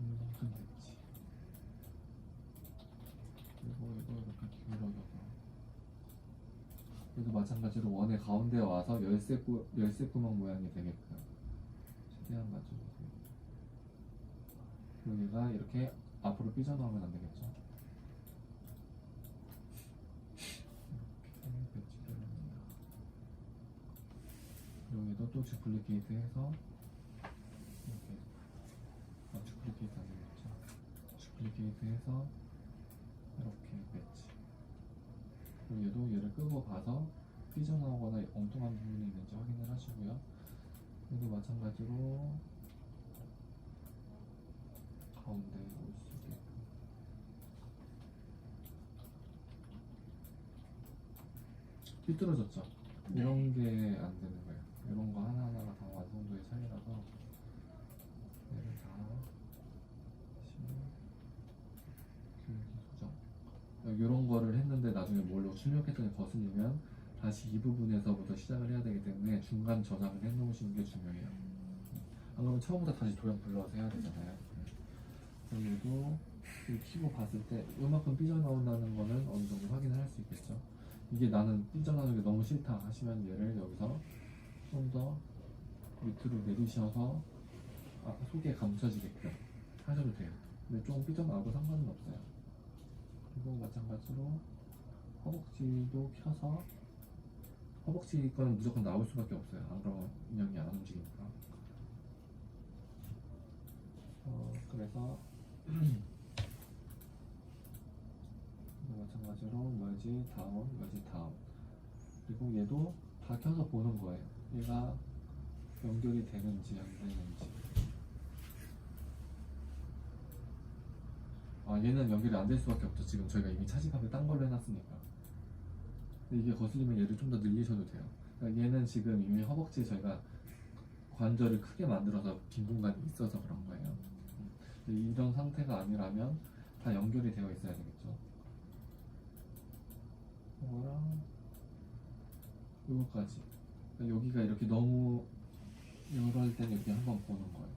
이만큼 됐지. 그리고 이거 이렇게 기울여줘서 얘도 마찬가지로 원의 가운데 와서 열쇠 구멍 모양이 되게끔 최대한 맞춰주세요. 그리고 얘가 이렇게 앞으로 삐져나오면 안 되겠죠. 이렇게 배치를 합니다. 여기도 또 주플리케이트 해서 이렇게 주플리케이트 안 되겠죠. 주플리케이트 해서 이렇게 배치. 그리고 얘도 얘를 끄고 봐서 삐져나오거나 엉뚱한 부분이 있는지 확인을 하시고요. 얘도 마찬가지로 가운데 올 수 있게끔 삐뚤어졌죠? 네. 이런 게 안 되는 거예요. 이런 거 하나하나가 다 완성도의 차이라서 얘를 다 교육이 수정 이런 거를 했는데 나중에 뭘로 출력했더니 거슬리면 다시 이 부분에서부터 시작을 해야 되기 때문에 중간 저장을 해 놓으시는 게 중요해요. 안 그러면 처음부터 다시 도형 불러서 해야 되잖아요. 그리고 키고 봤을 때 이만큼 삐져나온다는 거는 어느 정도 확인을 할 수 있겠죠. 이게 나는 삐져나오는 게 너무 싫다 하시면 얘를 여기서 좀 더 밑으로 내리셔서 속에 감춰지게끔 하셔도 돼요. 근데 조금 삐져나와도 상관은 없어요. 그리고 마찬가지로 허벅지도 켜서 허벅지 거는 무조건 나올 수밖에 없어요. 안 그러면 인형이 안 움직이니까. 그래서 마찬가지로 머지 다운, 머지 다운. 그리고 얘도 다 켜서 보는 거예요. 얘가 연결이 되는지 안 되는지. 얘는 연결이 안 될 수밖에 없죠. 지금 저희가 이미 차지값을 딴 걸로 해놨으니까. 근데 이게 거슬리면 얘를 좀 더 늘리셔도 돼요. 그러니까 얘는 지금 이미 허벅지에 저희가 관절을 크게 만들어서 빈 공간이 있어서 그런 거예요. 이런 상태가 아니라면 다 연결이 되어 있어야 되겠죠. 이거랑 이거까지. 그러니까 여기가 이렇게 너무 이럴 때는 이렇게 한번 보는 거예요.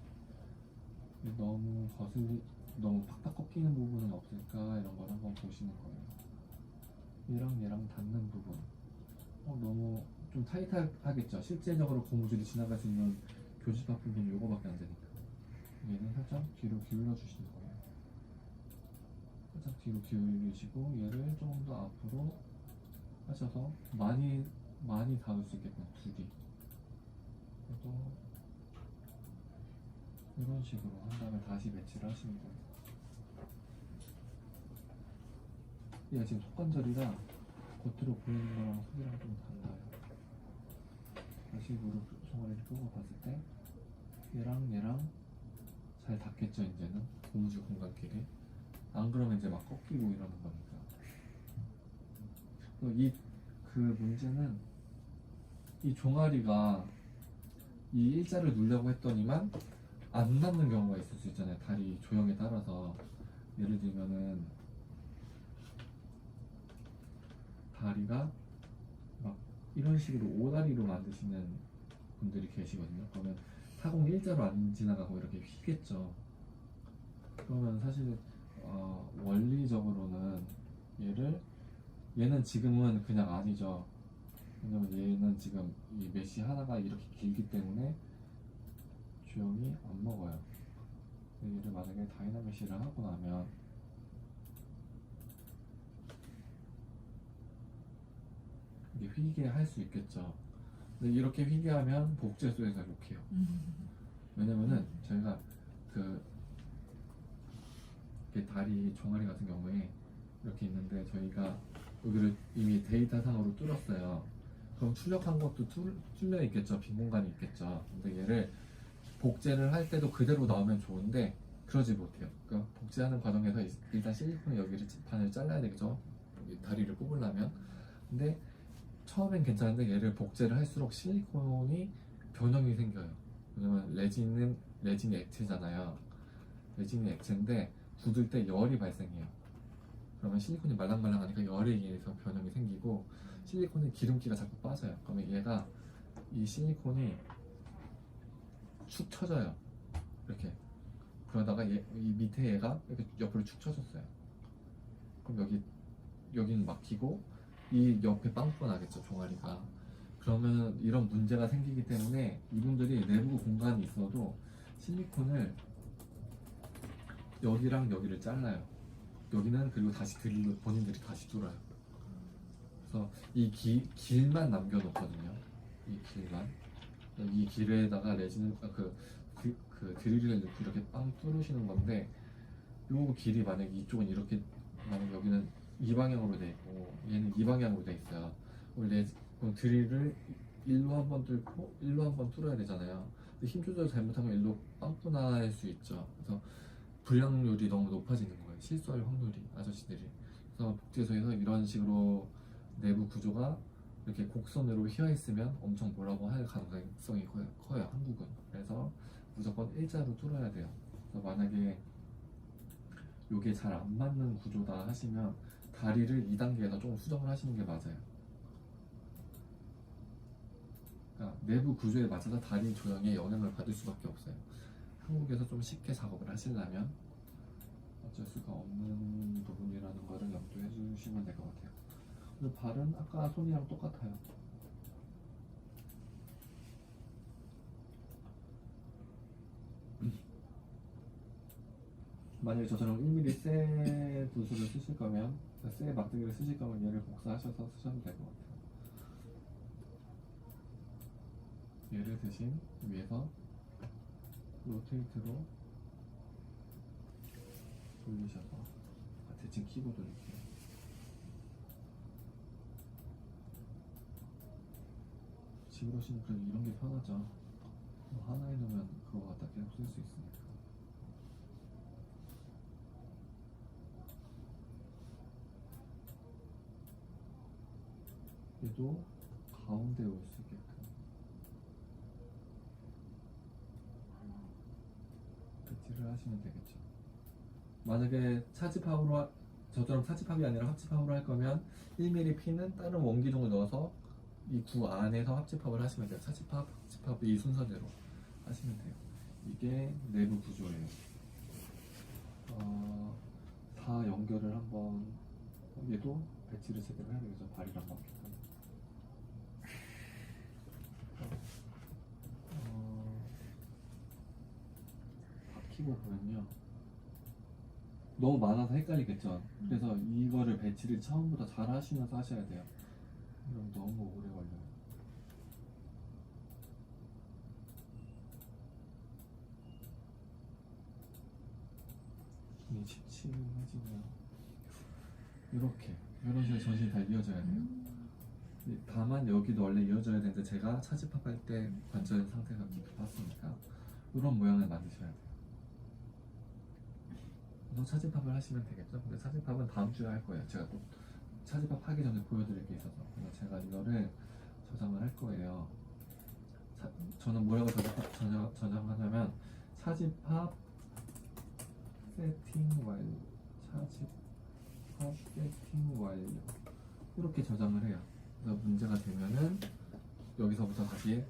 너무 팍팍 꺾이는 부분은 없을까 이런 걸 한번 보시는 거예요. 얘랑 닿는 부분. 너무 좀 타이트하겠죠. 실제적으로 고무줄이 지나갈 수 있는 교집합 부분이 요거밖에 안 되니까. 얘는 살짝 뒤로 기울여 주시는 거예요. 살짝 뒤로 기울이시고 얘를 조금 더 앞으로 하셔서 많이 닿을 수 있게끔 둘이. 그래도 이런 식으로 한 다음에 다시 배치를 하시는 거예요. 얘가 지금 속관절이라 겉으로 보이는 거랑 속이랑 좀 달라요. 다시 무릎 종아리를 끄고 봤을 때 얘랑 잘 닿겠죠. 이제는 고무줄 공간끼리. 안 그러면 이제 막 꺾이고 이러는 거니까. 그 문제는 이 종아리가 이 일자를 누르려고 했더니만 안 닿는 경우가 있을 수 있잖아요. 다리 조형에 따라서. 예를 들면은 다리가 막 이런 식으로 오다리로 만드시는 분들이 계시거든요. 그러면 타공 일자로 안 지나가고 이렇게 휘겠죠. 그러면 사실 원리적으로는 얘는 지금은 그냥 아니죠. 왜냐면 얘는 지금 이 메시 하나가 이렇게 길기 때문에 주형이 안 먹어요. 얘를 만약에 다이나메시를 하고 나면 이게 휘게 할 수 있겠죠. 근데 이렇게 휘게 하면 복제소에서 욕해요. 왜냐면은 저희가 이렇게 다리 종아리 같은 경우에 이렇게 있는데 저희가 여기를 이미 데이터상으로 뚫었어요. 그럼 출력한 것도 뚫려 있겠죠. 빈 공간이 있겠죠. 근데 얘를 복제를 할 때도 그대로 나오면 좋은데 그러지 못해요. 그러니까 복제하는 과정에서 일단 실리콘 여기를 반을 잘라야 되겠죠. 여기 다리를 뽑으려면. 근데 처음엔 괜찮은데 얘를 복제를 할수록 실리콘이 변형이 생겨요. 왜냐면 레진이 액체잖아요. 레진이 액체인데 굳을 때 열이 발생해요. 그러면 실리콘이 말랑말랑하니까 열에 의해서 변형이 생기고 실리콘에 기름기가 자꾸 빠져요. 그러면 얘가 이 실리콘이 축 처져요. 이렇게 그러다가 이 밑에 얘가 이렇게 옆으로 축 처졌어요. 그럼 여기는 막히고 이 옆에 빵꾸가 나겠죠, 종아리가. 그러면 이런 문제가 생기기 때문에 이분들이 내부 공간이 있어도 실리콘을 여기랑 여기를 잘라요. 여기는 그리고 다시 드릴로 본인들이 다시 뚫어요. 그래서 이 길만 남겨놓거든요. 이 길만. 이 길에다가 레진을 그 드릴을 넣고 이렇게 빵 뚫으시는 건데, 요 길이 만약 이쪽은 이렇게, 만약 여기는 이 방향으로 돼 있고 얘는 이 방향으로 돼 있어요. 원래 드릴을 일로 한번 뚫고 일로 한번 뚫어야 되잖아요. 근데 힘 조절 잘못하면 일로 빵꾸 날 수 있죠. 그래서 불량률이 너무 높아지는 거예요. 실수할 확률이, 아저씨들이. 그래서 복제소에서 이런 식으로 내부 구조가 이렇게 곡선으로 휘어 있으면 엄청 뭐라고 할 가능성이 커요, 한국은. 그래서 무조건 일자로 뚫어야 돼요. 그래서 만약에 이게 잘 안 맞는 구조다 하시면 다리를 2단계에서 조금 수정을 하시는 게 맞아요. 그러니까 내부 구조에 맞춰서 다리 조형에 영향을 받을 수밖에 없어요. 한국에서 좀 쉽게 작업을 하시려면 어쩔 수가 없는 부분이라는 거를 염두해 주시면 될 것 같아요. 그리고 발은 아까 손이랑 똑같아요. 만약에 저처럼 1mm 쇠 부수를 쓰실 거면, 쇠 막대기를 쓰실 거면 얘를 복사하셔서 쓰셔도 될 것 같아요. 얘를 대신 위에서 로테이트로 돌리셔서 대칭 키고 돌릴게요. 집으로 오시면 그래도 이런 게 편하죠. 뭐 하나에 넣으면 그거 갖다 계속 쓸 수 있으니까. 얘도 가운데 올 수 있게끔 배치를 하시면 되겠죠. 만약에 차집합으로 저처럼 차집합이 아니라 합집합으로 할 거면 1mm 핀은 다른 원기둥을 넣어서 이 구 안에서 합집합을 하시면 돼요. 차집합, 합집합 이 순서대로 하시면 돼요. 이게 내부 구조예요. 다 연결을 한번, 얘도 배치를 제대로 해야 되겠죠. 발이랑 맞게끔. 바퀴고 보면요, 너무 많아서 헷갈리겠죠. 그래서 이거를 배치를 처음부터 잘 하시면서 하셔야 돼요. 그럼 너무 오래 걸려요. 이 칩칩해지고요. 이렇게 이런 식으로 전신이 다 이어져야 돼요. 다만 여기도 원래 이어져야 되는데 제가 차집합할 때 관절 상태가 깊었으니까 이런 모양을 만드셔야 돼요. 그래서 차집합을 하시면 되겠죠. 근데 차집합은 다음 주에 할 거예요. 제가 또 차집합 하기 전에 보여드릴 게 있어서. 그래서 제가 이거를 저장을 할 거예요. 저는 뭐라고 저장하냐면 차집합 세팅 완료, 차집합 세팅 완료, 이렇게 저장을 해요. 그래서 문제가 되면은 여기서부터 다시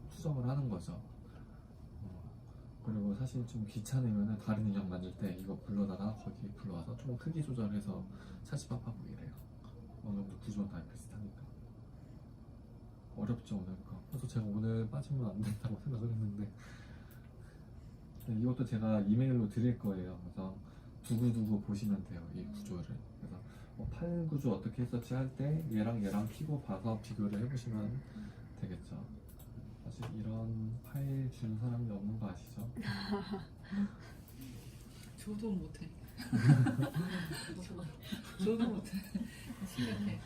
수정을 하는 거죠. 그리고 사실 좀 귀찮으면은 다른 인형 만들 때 이거 불러다가 거기 불러와서 조금 크기 조절해서 차집합하고 이래요. 어느 정도 구조는 다 비슷하니까. 어렵죠, 오늘 거. 그래서 제가 오늘 빠지면 안 된다고 생각을 했는데, 이것도 제가 이메일로 드릴 거예요. 그래서 두고두고 보시면 돼요, 이 구조를. 그래서 팔 구조 어떻게 했었지 할 때 얘랑 키고 봐서 비교를 해보시면 되겠죠. 사실 이런 파일 주는 사람이 없는 거 아시죠? 저도 못해. 저도 못해. 심각해.